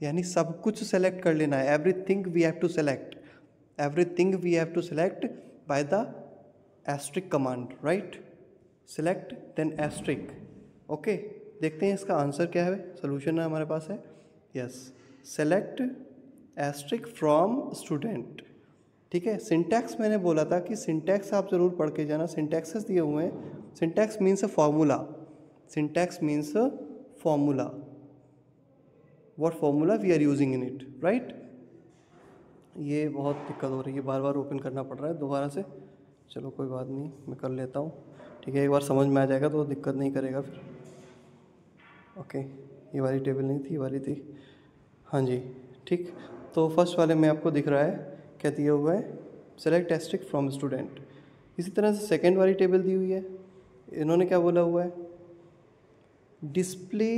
यानी सब कुछ सेलेक्ट कर लेना है। Everything we have to select, everything we have to select by the asterisk command, right? select then asterisk, okay? देखते हैं इसका आंसर क्या है, सोल्यूशन है हमारे पास है, yes, select asterisk from student, ठीक है। सिंटैक्स मैंने बोला था कि सिंटैक्स आप ज़रूर पढ़ के जाना, सिंटैक्सेस दिए हुए हैं। Syntax means a formula, syntax means a formula, what formula we are using in it, right? ये बहुत दिक्कत हो रही है, बार बार ओपन करना पड़ रहा है दोबारा से। चलो कोई बात नहीं, मैं कर लेता हूँ, ठीक है। एक बार समझ में आ जाएगा तो दिक्कत नहीं करेगा फिर। ओके, ये वाली टेबल नहीं थी, ये वाली थी, हाँ जी, ठीक। तो फर्स्ट वाले में आपको दिख रहा है क्या दिया हुआ है? Select asterisk from student. इसी तरह से सेकेंड वाली टेबल दी हुई है, इन्होंने क्या बोला हुआ है? Display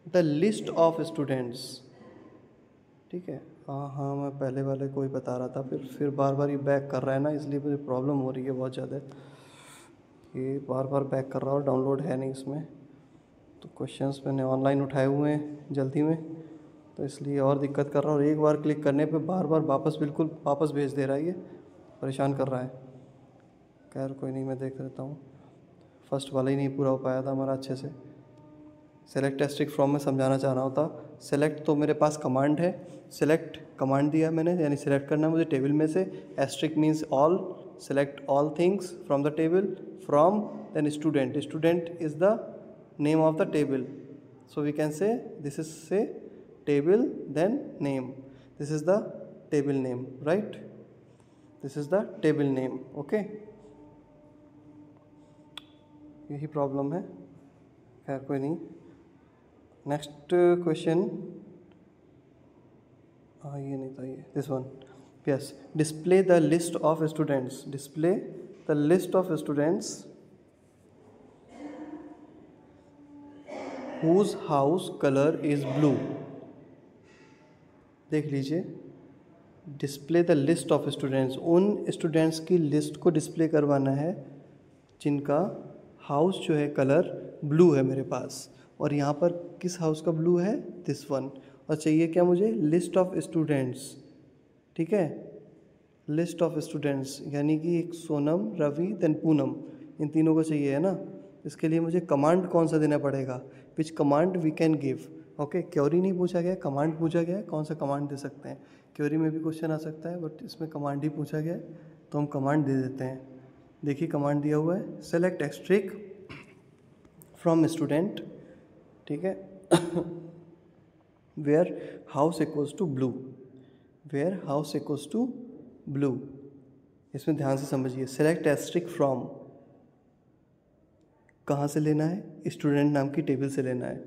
the list of students, ठीक है। हाँ, मैं पहले वाले को ही बता रहा था, फिर बार बार ये बैक कर रहा है ना, इसलिए मुझे प्रॉब्लम हो रही है बहुत ज़्यादा। ये बार बार बैक कर रहा है और डाउनलोड है नहीं इसमें, तो क्वेश्चंस मैंने ऑनलाइन उठाए हुए हैं जल्दी में, तो इसलिए और दिक्कत कर रहा है। और एक बार क्लिक करने पे बार बार बिल्कुल वापस भेज दे रहा है, ये परेशान कर रहा है। खैर कोई नहीं, मैं देख लेता हूँ। फर्स्ट वाला ही नहीं पूरा हो पाया था हमारा अच्छे से। सेलेक्ट एस्ट्रिक फ्रॉम में समझाना चाह रहा होता। सेलेक्ट तो मेरे पास कमांड है, सेलेक्ट कमांड दिया मैंने, यानी सेलेक्ट करना है मुझे टेबल में से। Asterisk means all, select all things from the table. From then student, student is the name of the table, so we can say this is say table then name, this is the table name, right? This is the table name, okay. यही problem है, खैर कोई नहीं। Next question, हाँ ये नहीं था, ये this one, yes. Display the list of students, display the list of students whose house colour is blue. देख लीजिए, display the list of students, उन स्टूडेंट्स की लिस्ट को डिस्प्ले करवाना है जिनका हाउस जो है कलर ब्लू है मेरे पास। और यहाँ पर किस हाउस का ब्लू है? This one. और चाहिए क्या मुझे? लिस्ट ऑफ स्टूडेंट्स, ठीक है। लिस्ट ऑफ स्टूडेंट्स यानी कि एक सोनम, रवि देन पूनम, इन तीनों को चाहिए, है ना। इसके लिए मुझे कमांड कौन सा देना पड़ेगा? Which command we can give, okay. Query नहीं पूछा गया, कमांड पूछा गया है, कौन सा कमांड दे सकते हैं। क्वेरी में भी क्वेश्चन आ सकता है, बट इसमें कमांड ही पूछा गया है, तो हम कमांड दे देते हैं। देखिए कमांड दिया हुआ है, सेलेक्ट एस्ट्रिक फ्रॉम स्टूडेंट, ठीक है। Where house equals to blue, where house equals to blue, इसमें ध्यान से समझिए। सेलेक्ट एस्ट्रिक फ्रॉम कहाँ से लेना है? स्टूडेंट नाम की टेबल से लेना है।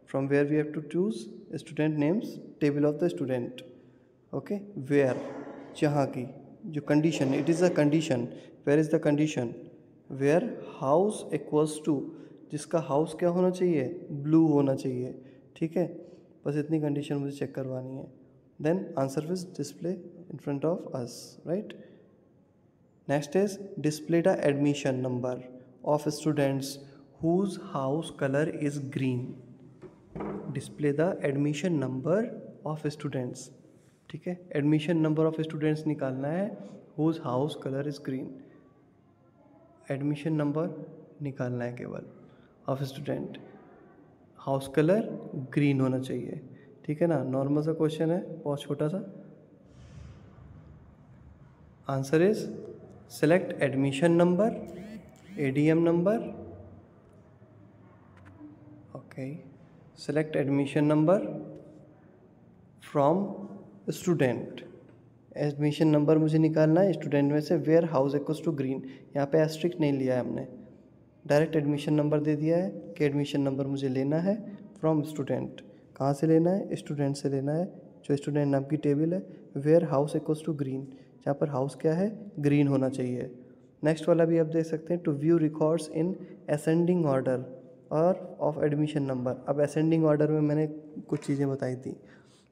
From where we have to choose student names, table of the student, okay. Where, जहाँ की, जो condition, it is a condition, where is the condition, where house equals to, जिसका हाउस क्या होना चाहिए? ब्लू होना चाहिए, ठीक है। बस इतनी कंडीशन मुझे चेक करवानी है। Then answer will display in front of us, right. Next is display the admission number of students whose house colour is green. Display the admission number of students, ठीक है। एडमिशन नंबर ऑफ स्टूडेंट्स निकालना है whose house colour is green. Admission number निकालना है केवल of student, house colour green होना चाहिए, ठीक है ना। नॉर्मल सा क्वेश्चन है, बहुत छोटा सा। Answer is select admission number, ADM number, okay, select admission number from student. Admission number मुझे निकालना है स्टूडेंट में से, where house equals to green. यहाँ पे एस्ट्रिक्ट नहीं लिया है हमने, डायरेक्ट एडमिशन नंबर दे दिया है कि एडमिशन नंबर मुझे लेना है फ्रॉम स्टूडेंट। कहाँ से लेना है? स्टूडेंट से लेना है, जो स्टूडेंट नाम की टेबल है। Where house equals to green, जहाँ पर हाउस क्या है? ग्रीन होना चाहिए। नेक्स्ट वाला भी आप देख सकते हैं, to view records in ascending order और ऑफ एडमिशन नंबर। अब असेंडिंग ऑर्डर में मैंने कुछ चीज़ें बताई थी।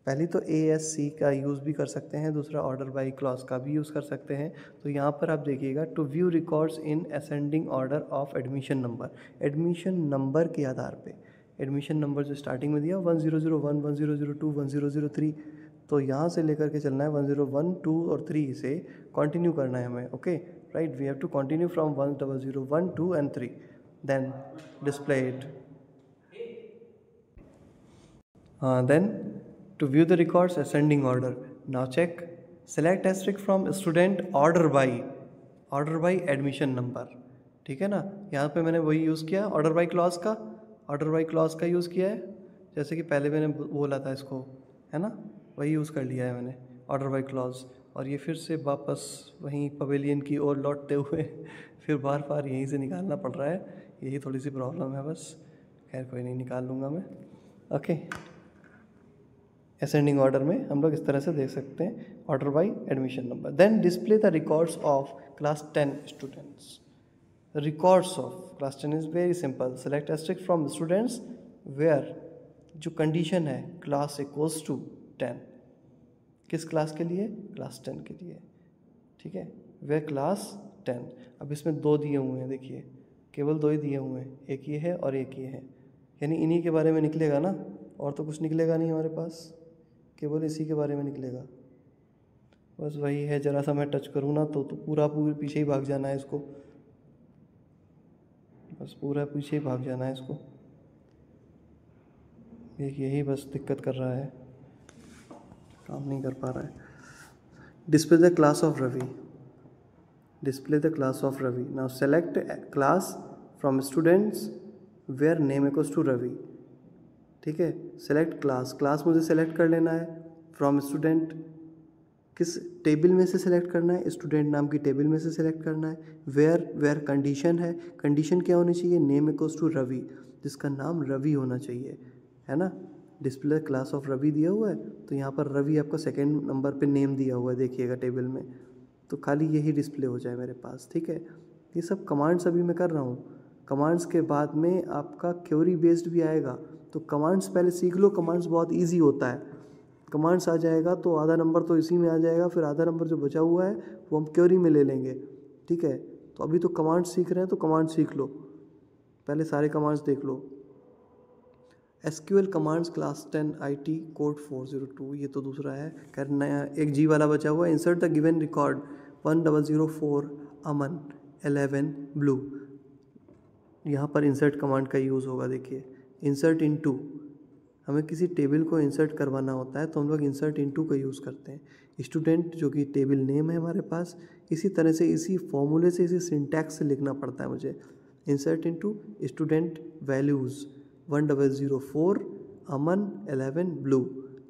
पहली तो ASC का यूज़ भी कर सकते हैं, दूसरा ऑर्डर बाई क्लॉज का भी यूज़ कर सकते हैं। तो यहाँ पर आप देखिएगा, to view records in ascending order of admission number. Admission number के आधार पे, एडमिशन नंबर जो स्टार्टिंग में दिया 1001, 1002, 1003, तो यहाँ से लेकर के चलना है 101, 2 और 3 से कंटिन्यू करना है हमें। Okay right, we have to continue from 1001, 2 and 3, then display it. Then to view the records ascending order, now check select asterisk from student order by admission number। ठीक है ना, यहाँ पे मैंने वही यूज़ किया ऑर्डर बाई क्लॉज का use किया है, जैसे कि पहले मैंने बोला था इसको, है ना, वही यूज़ कर लिया है मैंने ऑर्डर बाई क्लॉज। और ये फिर से वापस वहीं पवेलियन की ओर लौटते हुए फिर बार बार यहीं से निकालना पड़ रहा है, यही थोड़ी सी प्रॉब्लम है बस। खैर कोई नहीं, निकाल लूँगा मैं। ओके, असेंडिंग ऑर्डर में हम लोग इस तरह से देख सकते हैं, order by admission number. Then display the records of class 10 students. Records of class 10 is very simple, select asterisk from students where, जो कंडीशन है क्लास इक्वल्स टू 10, किस क्लास के लिए? क्लास 10 के लिए। ठीक है, वेयर क्लास 10। अब इसमें 2 दिए हुए हैं, देखिए केवल 2 ही दिए हुए हैं, एक ये है और एक ये है, यानी इन्हीं के बारे में निकलेगा ना, और तो कुछ निकलेगा नहीं हमारे पास, केवल इसी के बारे में निकलेगा। बस वही है, ज़रा सा मैं टच करूँ ना तो पूरा पीछे ही भाग जाना है इसको, बस पूरा पीछे ही भाग जाना है इसको। यही बस दिक्कत कर रहा है, काम नहीं कर पा रहा है। Display the class of Ravi, display the class of Ravi. Now select class from students where name equals to Ravi. ठीक है, सेलेक्ट क्लास मुझे सेलेक्ट कर लेना है फ्रॉम स्टूडेंट, किस टेबल में से सेलेक्ट करना है? स्टूडेंट नाम की टेबल में से सेलेक्ट करना है। वेयर कंडीशन है, कंडीशन क्या होनी चाहिए? नेम इक्वल्स टू रवि, जिसका नाम रवि होना चाहिए, है ना। डिस्प्ले क्लास ऑफ रवि दिया हुआ है, तो यहाँ पर रवि आपका सेकेंड नंबर पे नेम दिया हुआ है, देखिएगा टेबल में, तो खाली यही डिस्प्ले हो जाए मेरे पास। ठीक है, ये सब कमांड्स अभी मैं कर रहा हूँ। कमांड्स के बाद में आपका क्वेरी बेस्ड भी आएगा, तो कमांड्स पहले सीख लो, कमांड्स बहुत ईजी होता है। कमांड्स आ जाएगा तो आधा नंबर तो इसी में आ जाएगा, फिर आधा नंबर जो बचा हुआ है वो हम क्वेरी में ले लेंगे। ठीक है, तो अभी तो कमांड्स सीख रहे हैं, तो कमांड्स सीख लो, पहले सारे कमांड्स देख लो। SQL commands class 10 IT code 402, ये तो दूसरा है। खैर नया एक जी वाला बचा हुआ है। Insert the given record 1004 Aman 11 blue, यहाँ पर इंसर्ट कमांड का यूज़ होगा। देखिए इंसर्ट इनटू, हमें किसी टेबल को इंसर्ट करवाना होता है तो हम लोग इंसर्ट इनटू का यूज़ करते हैं। स्टूडेंट जो कि टेबल नेम है हमारे पास, इसी तरह से इसी फॉर्मूले से इसी सिंटैक्स से लिखना पड़ता है मुझे। इंसर्ट इनटू स्टूडेंट वैल्यूज़ 1004 अमन 11 ब्लू,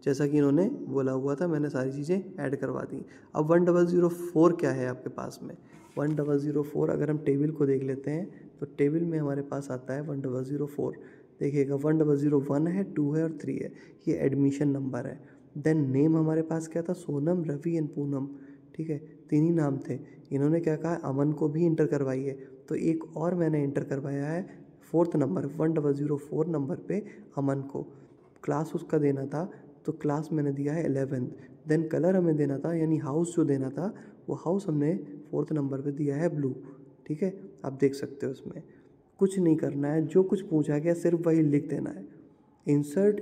जैसा कि इन्होंने बोला हुआ था, मैंने सारी चीज़ें ऐड करवा दी। अब 1004 क्या है आपके पास में? 1004 अगर हम टेबल को देख लेते हैं तो टेबल में हमारे पास आता है 1004। देखिएगा 1001 है, 2 है और 3 है, ये एडमिशन नंबर है। देन नेम हमारे पास क्या था? सोनम, रवि एंड पूनम। ठीक है, 3 ही नाम थे। इन्होंने क्या कहा? अमन को भी इंटर करवाई है, तो एक और मैंने इंटर करवाया है 4th नंबर 1004 नंबर पे अमन को। क्लास उसका देना था, तो क्लास मैंने दिया है 11। देन कलर हमें देना था, यानी हाउस जो देना था वो हाउस हमने 4th नंबर पे दिया है ब्लू। ठीक है, आप देख सकते हो इसमें कुछ नहीं करना है, जो कुछ पूछा गया सिर्फ वही लिख देना है। इंसर्ट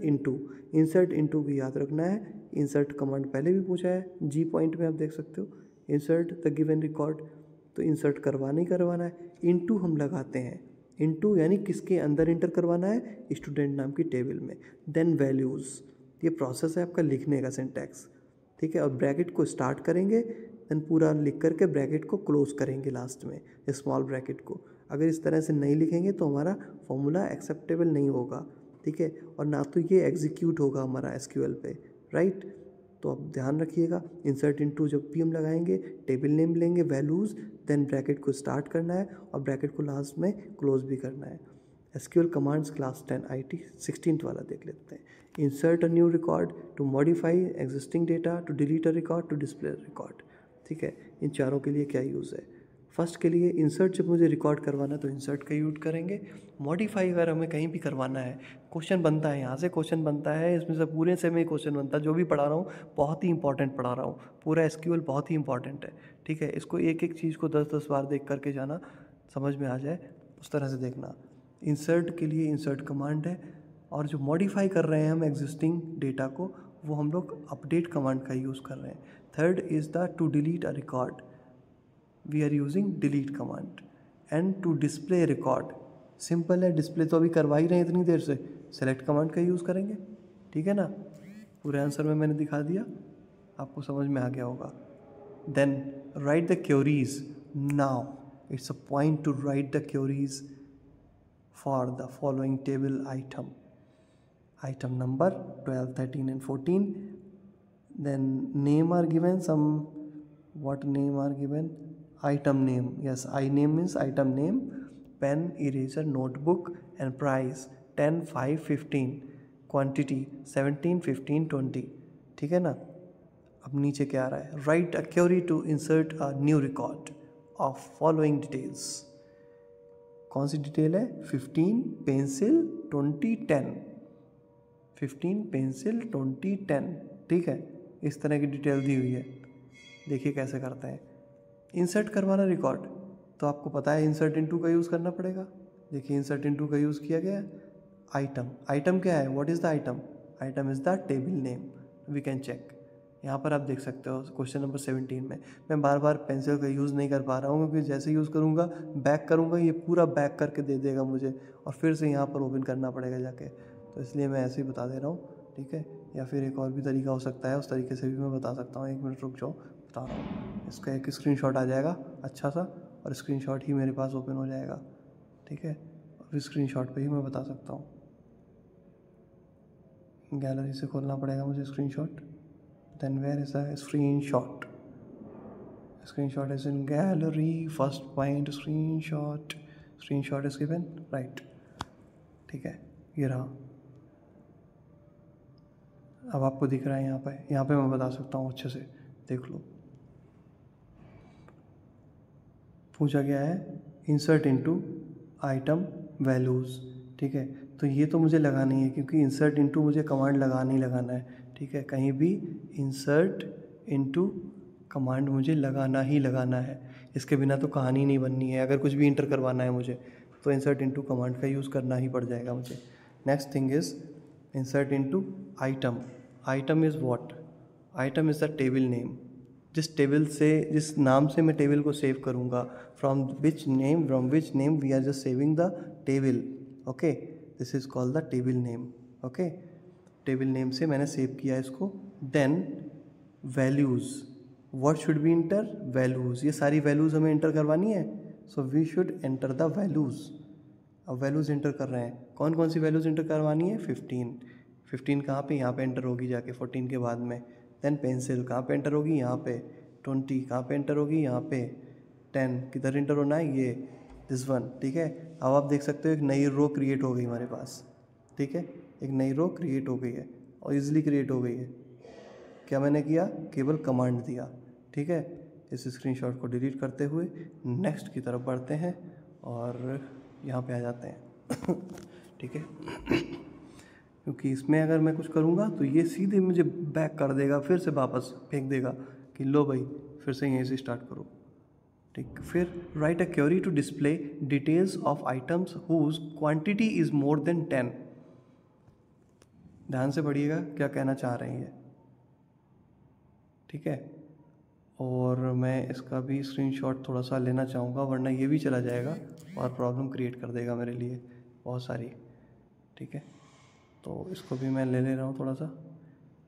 इनटू भी याद रखना है। इंसर्ट कमांड पहले भी पूछा है, जी पॉइंट में आप देख सकते हो, इंसर्ट द गिवन रिकॉर्ड, तो इंसर्ट करवाना है। इनटू हम लगाते हैं, इनटू यानी किसके अंदर इंटर करवाना है? स्टूडेंट नाम की टेबल में। देन वैल्यूज़, ये प्रोसेस है आपका लिखने का, सिंटैक्स। ठीक है, और ब्रैकेट को स्टार्ट करेंगे, देन पूरा लिख करके ब्रैकेट को क्लोज करेंगे लास्ट में, स्मॉल ब्रैकेट को। अगर इस तरह से नहीं लिखेंगे तो हमारा फॉर्मूला एक्सेप्टेबल नहीं होगा। ठीक है, और ना तो ये एग्जीक्यूट होगा हमारा एसक्यूएल पे, राइट। तो अब ध्यान रखिएगा, इंसर्ट इनटू जब भी हम लगाएंगे टेबल नेम लेंगे वैल्यूज़, देन ब्रैकेट को स्टार्ट करना है और ब्रैकेट को लास्ट में क्लोज भी करना है। SQL commands class 10 IT 16th वाला देख लेते हैं। Insert a new record, to modify existing data, to delete a record, to display record. ठीक है, इन चारों के लिए क्या यूज़ है। फर्स्ट के लिए इंसर्ट, जब मुझे रिकॉर्ड करवाना है तो इंसर्ट का यूज करेंगे। मॉडिफाई अगर हमें कहीं भी करवाना है, क्वेश्चन बनता है, यहाँ से क्वेश्चन बनता है, इसमें से पूरे से में क्वेश्चन बनता है, जो भी पढ़ा रहा हूँ बहुत ही इंपॉर्टेंट पढ़ा रहा हूँ, पूरा एसक्यूएल बहुत ही इंपॉर्टेंट है। ठीक है, इसको एक एक चीज़ को 10-10 बार देख करके जाना, समझ में आ जाए उस तरह से देखना। इंसर्ट के लिए इंसर्ट कमांड है, और जो मॉडिफाई कर रहे हैं हम एग्जिस्टिंग डेटा को, वो हम लोग अपडेट कमांड का यूज़ कर रहे हैं। Third is the to delete a record, we are using delete command. And to display record, simple है, डिस्प्ले तो अभी करवा ही रहे हैं इतनी देर से, सेलेक्ट कमांड का यूज़ करेंगे। ठीक है ना, पूरे आंसर में मैंने दिखा दिया, आपको समझ में आ गया होगा। Then write the queries, now it's a point to write the queries for the following table item, item number 12, 13 and 14. Then name are given, some what name are given, item name, yes, I name means item name, pen, eraser, notebook, and price 10, 5, 15, quantity 17, 15, 20। ठीक है ना। अब नीचे क्या आ रहा है, write a query to insert a new record of following details. कौन सी डिटेल है, 15 पेंसिल 20 10, 15 पेंसिल 20 10। ठीक है, इस तरह की डिटेल दी हुई है। देखिए कैसे करते हैं। इंसर्ट करवाना रिकॉर्ड, तो आपको पता है इंसर्ट इनटू का यूज़ करना पड़ेगा। देखिए इंसर्ट इनटू का यूज़ किया गया है। आइटम, आइटम क्या है, what is the item, item is the table name, we can check. यहाँ पर आप देख सकते हो क्वेश्चन नंबर 17 में मैं बार बार पेंसिल का यूज़ नहीं कर पा रहा हूँ, क्योंकि जैसे यूज़ करूँगा बैक करूँगा, ये पूरा बैक करके दे देगा मुझे, और फिर से यहाँ पर ओपन करना पड़ेगा जाके, तो इसलिए मैं ऐसे ही बता दे रहा हूँ। ठीक है, या फिर एक और भी तरीका हो सकता है, उस तरीके से भी मैं बता सकता हूँ। 1 मिनट रुक जाओ, बता रहा हूँ। इसका एक स्क्रीनशॉट आ जाएगा अच्छा सा, और स्क्रीनशॉट ही मेरे पास ओपन हो जाएगा। ठीक है, और फिर स्क्रीनशॉट पे ही मैं बता सकता हूँ। गैलरी से खोलना पड़ेगा मुझे screenshot, then where is a screenshot, screenshot is in gallery, first point screenshot, screenshot is given, right. ठीक है, ये रहा। अब आपको दिख रहा है यहाँ पे मैं बता सकता हूँ अच्छे से, देख लो। पूछा गया है इंसर्ट इनटू आइटम वैल्यूज़। ठीक है, तो ये तो मुझे लगानी है, क्योंकि इंसर्ट इनटू मुझे कमांड लगाना है। ठीक है, कहीं भी इंसर्ट इनटू कमांड मुझे लगाना ही लगाना है, इसके बिना तो कहानी नहीं बननी है। अगर कुछ भी इंटर करवाना है मुझे, तो इंसर्ट इनटू कमांड का यूज़ करना ही पड़ जाएगा मुझे। Next thing is insert into item. Item is what, item is the table name, जिस टेबल से, जिस नाम से मैं टेबल को सेव करूँगा, from which name we are just saving the table. Okay, this is called the table name. Okay, table name से मैंने सेव किया इसको। Then values, what should be enter, values, ये सारी वैल्यूज़ हमें इंटर करवानी है, so we should enter the values. अब वैल्यूज़ इंटर कर रहे हैं, कौन कौन सी वैल्यूज़ इंटर करवानी है, 15 कहाँ पे, यहाँ पे एंटर होगी जाके 14 के बाद में। देन पेंसिल कहाँ पे एंटर होगी, यहाँ पे। 20 कहाँ पे एंटर होगी, यहाँ पे। 10 किधर एंटर होना है, ये दिस वन। ठीक है, अब आप देख सकते हो एक नई रो क्रिएट हो गई हमारे पास। ठीक है, एक नई रो क्रिएट हो गई है, और ईजिली क्रिएट हो गई है। क्या मैंने किया, केवल कमांड दिया। ठीक है, इस स्क्रीनशॉट को डिलीट करते हुए नेक्स्ट की तरफ बढ़ते हैं, और यहाँ पे आ जाते हैं। ठीक है, क्योंकि इसमें अगर मैं कुछ करूँगा तो ये सीधे मुझे बैक कर देगा, फिर से वापस फेंक देगा कि लो भाई फिर से यहीं से स्टार्ट करो। ठीक, फिर write a query to display details of items whose quantity is more than 10। ध्यान से पढ़िएगा क्या कहना चाह रहे हैं ये। ठीक है, और मैं इसका भी स्क्रीनशॉट थोड़ा सा लेना चाहूँगा, वरना ये भी चला जाएगा और प्रॉब्लम क्रिएट कर देगा मेरे लिए बहुत सारी। ठीक है, तो इसको भी मैं ले रहा हूँ थोड़ा सा।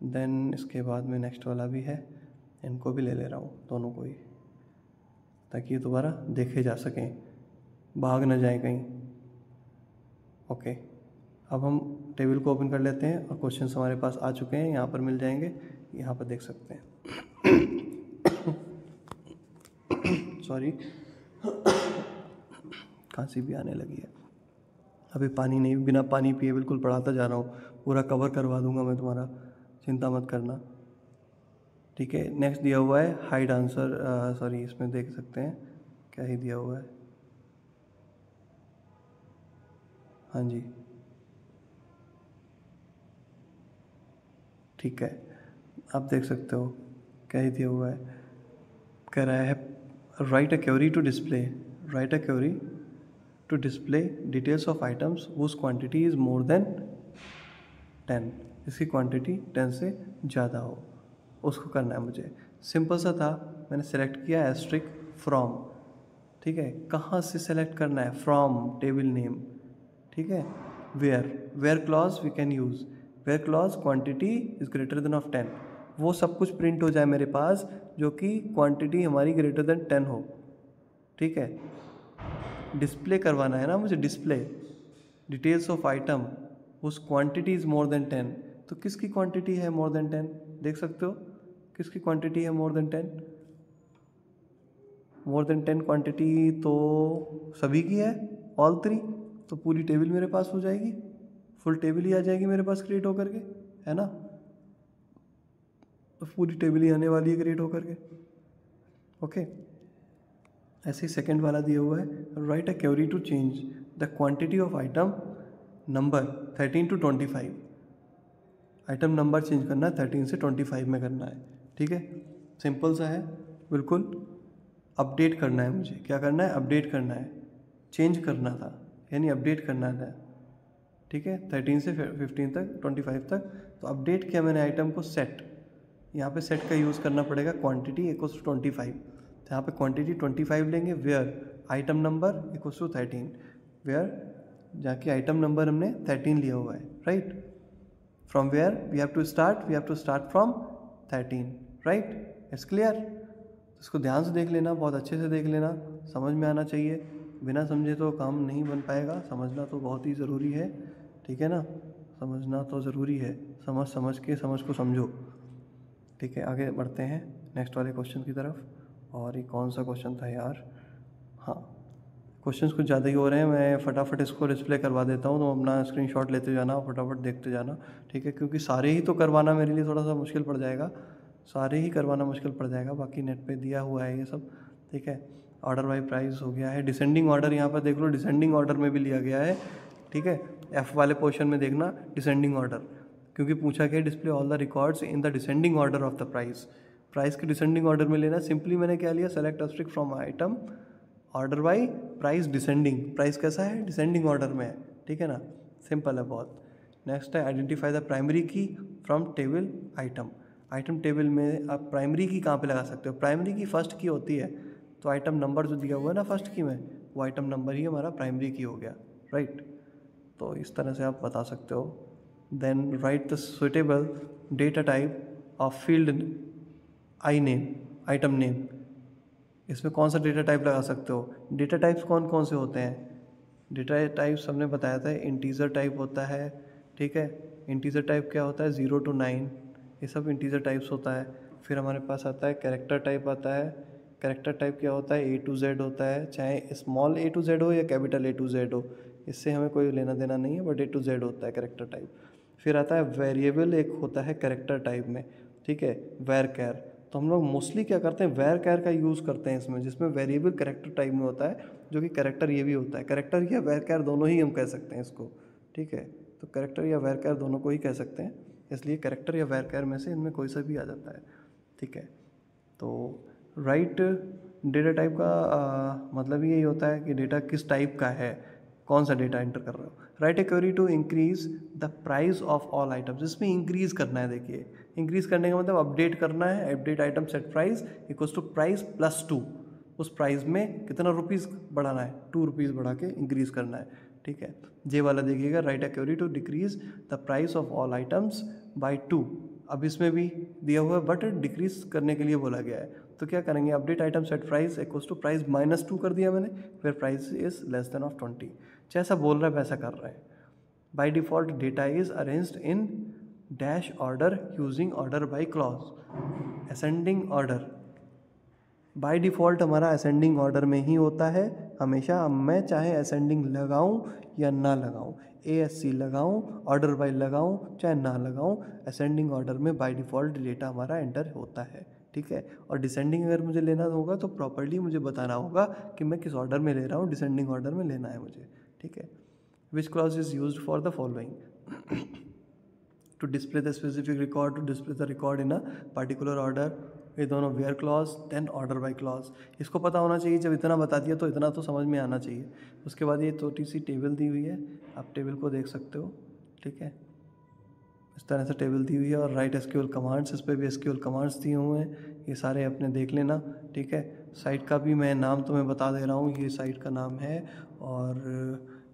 देन इसके बाद में नेक्स्ट वाला भी है, इनको भी ले रहा हूँ, दोनों को ही, ताकि ये दोबारा देखे जा सकें, भाग ना जाए कहीं। ओके, अब हम टेबल को ओपन कर लेते हैं और क्वेश्चंस हमारे पास आ चुके हैं, यहाँ पर मिल जाएंगे, यहाँ पर देख सकते हैं। सॉरी, खांसी भी आने लगी है। अभी पानी नहीं, बिना पानी पिए बिल्कुल पढ़ाता जा रहा हूँ, पूरा कवर करवा दूंगा मैं तुम्हारा, चिंता मत करना, ठीक है। नेक्स्ट दिया हुआ है हाइड आंसर, सॉरी इसमें देख सकते हैं क्या ही दिया हुआ है, हाँ जी ठीक है, आप देख सकते हो क्या ही दिया हुआ है। कह रहा है write a query to display, write a query to display details of items whose quantity is more than 10, इसकी क्वांटिटी 10 से ज़्यादा हो, उसको करना है मुझे। सिंपल सा था, मैंने सेलेक्ट किया एस्ट्रिक फ्रॉम, ठीक है। कहाँ से सेलेक्ट करना है? फ्रॉम टेबल नेम, ठीक है। Where clause we can use, where clause quantity is greater than of 10, वो सब कुछ प्रिंट हो जाए मेरे पास जो कि क्वांटिटी हमारी ग्रेटर देन 10 हो, ठीक है। डिस्प्ले करवाना है ना मुझे, डिस्प्ले डिटेल्स ऑफ आइटम उस क्वांटिटी इज़ मोर देन 10, तो किसकी क्वांटिटी है मोर देन 10? देख सकते हो किसकी क्वांटिटी है मोर देन 10? मोर देन 10 क्वांटिटी तो सभी की है, ऑल 3, तो पूरी टेबल मेरे पास हो जाएगी, फुल टेबल ही आ जाएगी मेरे पास क्रिएट होकर के, है ना। तो पूरी टेबल ही आने वाली है क्रिएट होकर के, ओके। ऐसे ही सेकंड वाला दिया हुआ है write a query to change the quantity of item number 13 to 25, item number change करना है 13 से 25 में करना है, ठीक है। सिंपल सा है बिल्कुल, अपडेट करना है मुझे, क्या करना है? अपडेट करना है, चेंज करना था यानी अपडेट करना था, ठीक है। 13 से 15 तक 25 तक, तो अपडेट किया मैंने आइटम को सेट, यहाँ पे सेट का यूज़ करना पड़ेगा, क्वांटिटी इक्वल्स टू 25, तो यहाँ पे क्वांटिटी 25 लेंगे, where item number equals to 13, where जाके आइटम नंबर हमने 13 लिया हुआ है, right. From where we have to start from 13, right. It's clear. इसको ध्यान से देख लेना, बहुत अच्छे से देख लेना, समझ में आना चाहिए, बिना समझे तो काम नहीं बन पाएगा, समझना तो बहुत ही ज़रूरी है, ठीक है ना, समझना तो ज़रूरी है, समझ के समझ को समझो, ठीक है। आगे बढ़ते हैं नेक्स्ट वाले क्वेश्चन की तरफ। और ये कौन सा क्वेश्चन था यार, हाँ क्वेश्चंस कुछ ज़्यादा ही हो रहे हैं, मैं फटाफट इसको डिस्प्ले करवा देता हूँ, तो अपना स्क्रीनशॉट लेते जाना और फटाफट देखते जाना, ठीक है। क्योंकि सारे ही तो करवाना मेरे लिए थोड़ा सा मुश्किल पड़ जाएगा, सारे ही करवाना मुश्किल पड़ जाएगा, बाकी नेट पे दिया हुआ है ये सब, ठीक है। ऑर्डर बाई प्राइस हो गया है, डिसेंडिंग ऑर्डर यहाँ पर देख लो, डिसेंडिंग ऑर्डर में भी लिया गया है, ठीक है। एफ वाले पोर्शन में देखना डिसेंडिंग ऑर्डर, क्योंकि पूछा गया display all the records in the descending order of the price, price के डिसेंडिंग ऑर्डर में लेना। सिंपली मैंने क्या लिया, select asterisk from item order by price descending, price कैसा है? डिसेंडिंग ऑर्डर में है, ठीक है ना, सिंपल है बहुत। नेक्स्ट है आइडेंटिफाई द प्राइमरी की from table item, item table में आप प्राइमरी की कहाँ पे लगा सकते हो? प्राइमरी की फर्स्ट की होती है, तो आइटम नंबर जो दिया हुआ है ना फर्स्ट की में, वो आइटम नंबर ही हमारा प्राइमरी की हो गया, राइट। तो इस तरह से आप बता सकते हो। Then write the suitable data type of field I name, item name, इसमें कौन सा डेटा टाइप लगा सकते हो? डेटा टाइप्स कौन कौन से होते हैं? डेटा टाइप्स हमने बताया था, इंटीजर टाइप होता है, ठीक है। इंटीजर टाइप क्या होता है? 0 to 9, ये सब इंटीजर टाइप्स होता है। फिर हमारे पास आता है कैरेक्टर टाइप आता है, कैरेक्टर टाइप क्या होता है? A to Z होता है, चाहे स्मॉल a to Z हो या कैपिटल A to Z हो, इससे हमें कोई लेना देना नहीं है, बट A to Z होता है कैरेक्टर टाइप। फिर आता है वेरिएबल, एक होता है कैरेक्टर टाइप में, ठीक है, वेर कैर। तो हम लोग मोस्टली क्या करते हैं, वेर कैर का यूज़ करते हैं इसमें, जिसमें वेरिएबल कैरेक्टर टाइप में होता है, जो कि कैरेक्टर ये भी होता है, कैरेक्टर या वेर कैर दोनों ही हम कह सकते हैं इसको, ठीक है। तो कैरेक्टर या वेर कैर दोनों को ही कह सकते हैं, इसलिए कैरेक्टर या वेर कैर में से इनमें कोई सा भी आ जाता है, ठीक है। तो राइट डेटा टाइप का मतलब यही होता है कि डेटा किस टाइप का है, कौन सा डेटा एंटर कर रहे हो। Write a query to increase the price of all items, इसमें इंक्रीज करना है, देखिए इंक्रीज करने का मतलब अपडेट करना है, update item set price equals to price +2, उस प्राइस में कितना रुपीज़ बढ़ाना है? 2 रुपीज़ बढ़ा के इंक्रीज करना है, ठीक है। जे वाला देखिएगा, write a query to decrease the price of all items by 2, अब इसमें भी दिया हुआ है बट डिक्रीज करने के लिए बोला गया है, तो क्या करेंगे, update item set price equals to price -2 कर दिया मैंने, फिर price is less than of 20, जैसा बोल रहा है वैसा कर रहे हैं, by default data is arranged in dash order using order by clause. Ascending order by default हमारा असेंडिंग ऑर्डर में ही होता है हमेशा। अब मैं चाहे असेंडिंग लगाऊं या ना लगाऊं, ASC लगाऊं, ऑर्डर बाय लगाऊं चाहे ना लगाऊं, असेंडिंग ऑर्डर में बाय डिफ़ॉल्ट डेटा हमारा एंटर होता है, ठीक है। और डिसेंडिंग अगर मुझे लेना होगा तो प्रॉपर्ली मुझे बताना होगा कि मैं किस ऑर्डर में ले रहा हूँ, डिसेंडिंग ऑर्डर में लेना है मुझे, ठीक है। Which clause is used for the following to display the specific record, to display the record in a particular order. ये दोनों where clause then order by clause, इसको पता होना चाहिए। जब इतना बता दिया तो इतना तो समझ में आना चाहिए। उसके बाद ये छोटी सी टेबल दी हुई है, आप टेबल को देख सकते हो, ठीक है। इस तरह से टेबल दी हुई है और राइट SQL कमांड्स, इस पर भी SQL कमांड्स दिए हुए हैं, ये सारे अपने देख लेना, ठीक है। साइट का भी मैं नाम तुम्हें बता दे रहा हूँ, ये साइट का नाम है। और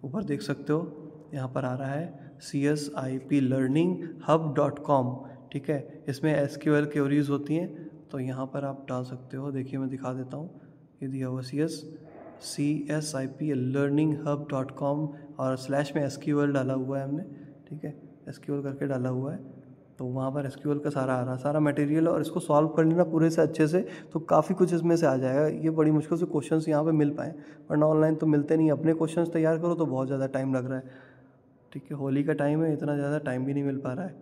ऊपर देख सकते हो यहाँ पर आ रहा है CSIPlearninghub.com, ठीक है। इसमें SQL क्वेरीज होती हैं, तो यहाँ पर आप डाल सकते हो। देखिए मैं दिखा देता हूँ, ये दिया हुआ CSIPlearninghub.com और स्लैश में SQL डाला हुआ है हमने, ठीक है, SQL करके डाला हुआ है। तो वहाँ पर SQL का सारा आ रहा, सारा मटेरियल, और इसको सॉल्व कर लेना पूरे से अच्छे से तो काफ़ी कुछ इसमें से आ जाएगा। ये बड़ी मुश्किल से क्वेश्चंस यहाँ पे मिल पाए, वरना ऑनलाइन तो मिलते नहीं। अपने क्वेश्चंस तैयार करो तो बहुत ज़्यादा टाइम लग रहा है, ठीक है। होली का टाइम है, इतना ज़्यादा टाइम भी नहीं मिल पा रहा है,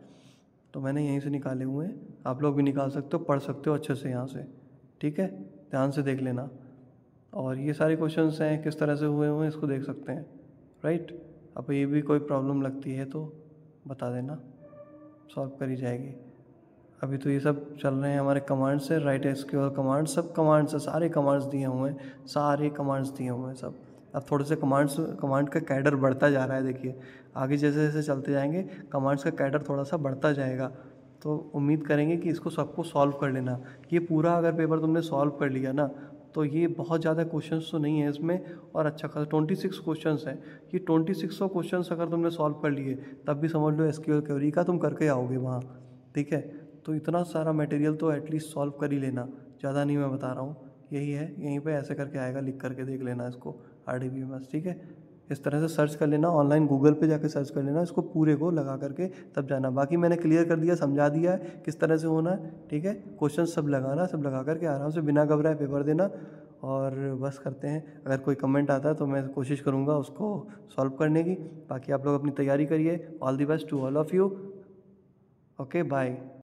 तो मैंने यहीं से निकाले हुए हैं। आप लोग भी निकाल सकते हो, पढ़ सकते हो अच्छे से यहाँ से, ठीक है। ध्यान से देख लेना। और ये सारे क्वेश्चंस हैं किस तरह से हुए हुए हैं इसको देख सकते हैं, राइट। अब ये भी कोई प्रॉब्लम लगती है तो बता देना, सॉल्व करी जाएगी। अभी तो ये सब चल रहे हैं हमारे कमांड्स से, राइट SQL कमांड्स, सब कमांड्स है, सारे कमांड्स दिए हुए हैं, सारे कमांड्स दिए हुए हैं सब। अब थोड़े से कमांड का कैडर बढ़ता जा रहा है, देखिए आगे जैसे जैसे चलते जाएंगे कमांड्स का कैडर थोड़ा सा बढ़ता जाएगा। तो उम्मीद करेंगे कि इसको सबको सॉल्व कर लेना। ये पूरा अगर पेपर तुमने सॉल्व कर लिया ना तो ये बहुत ज़्यादा क्वेश्चंस तो नहीं है इसमें, और अच्छा खासा 26 क्वेश्चंस हैं। ये 2600 क्वेश्चंस अगर तुमने सॉल्व कर लिए तब भी समझ लो SQL क्वेरी का तुम करके आओगे वहाँ, ठीक है। तो इतना सारा मटेरियल तो एटलीस्ट सॉल्व कर ही लेना, ज़्यादा नहीं मैं बता रहा हूँ, यही है। यहीं पे ऐसे करके आएगा, लिख करके देख लेना इसको RDBMS, ठीक है। इस तरह से सर्च कर लेना, ऑनलाइन गूगल पे जाके सर्च कर लेना इसको पूरे को लगा करके, तब जाना। बाकी मैंने क्लियर कर दिया, समझा दिया है किस तरह से होना है, ठीक है। क्वेश्चन सब लगाना, सब लगा करके आराम से बिना घबराए पेपर देना। और बस करते हैं, अगर कोई कमेंट आता है तो मैं कोशिश करूँगा उसको सॉल्व करने की। बाकी आप लोग अपनी तैयारी करिए। All the best to all of you, okay bye.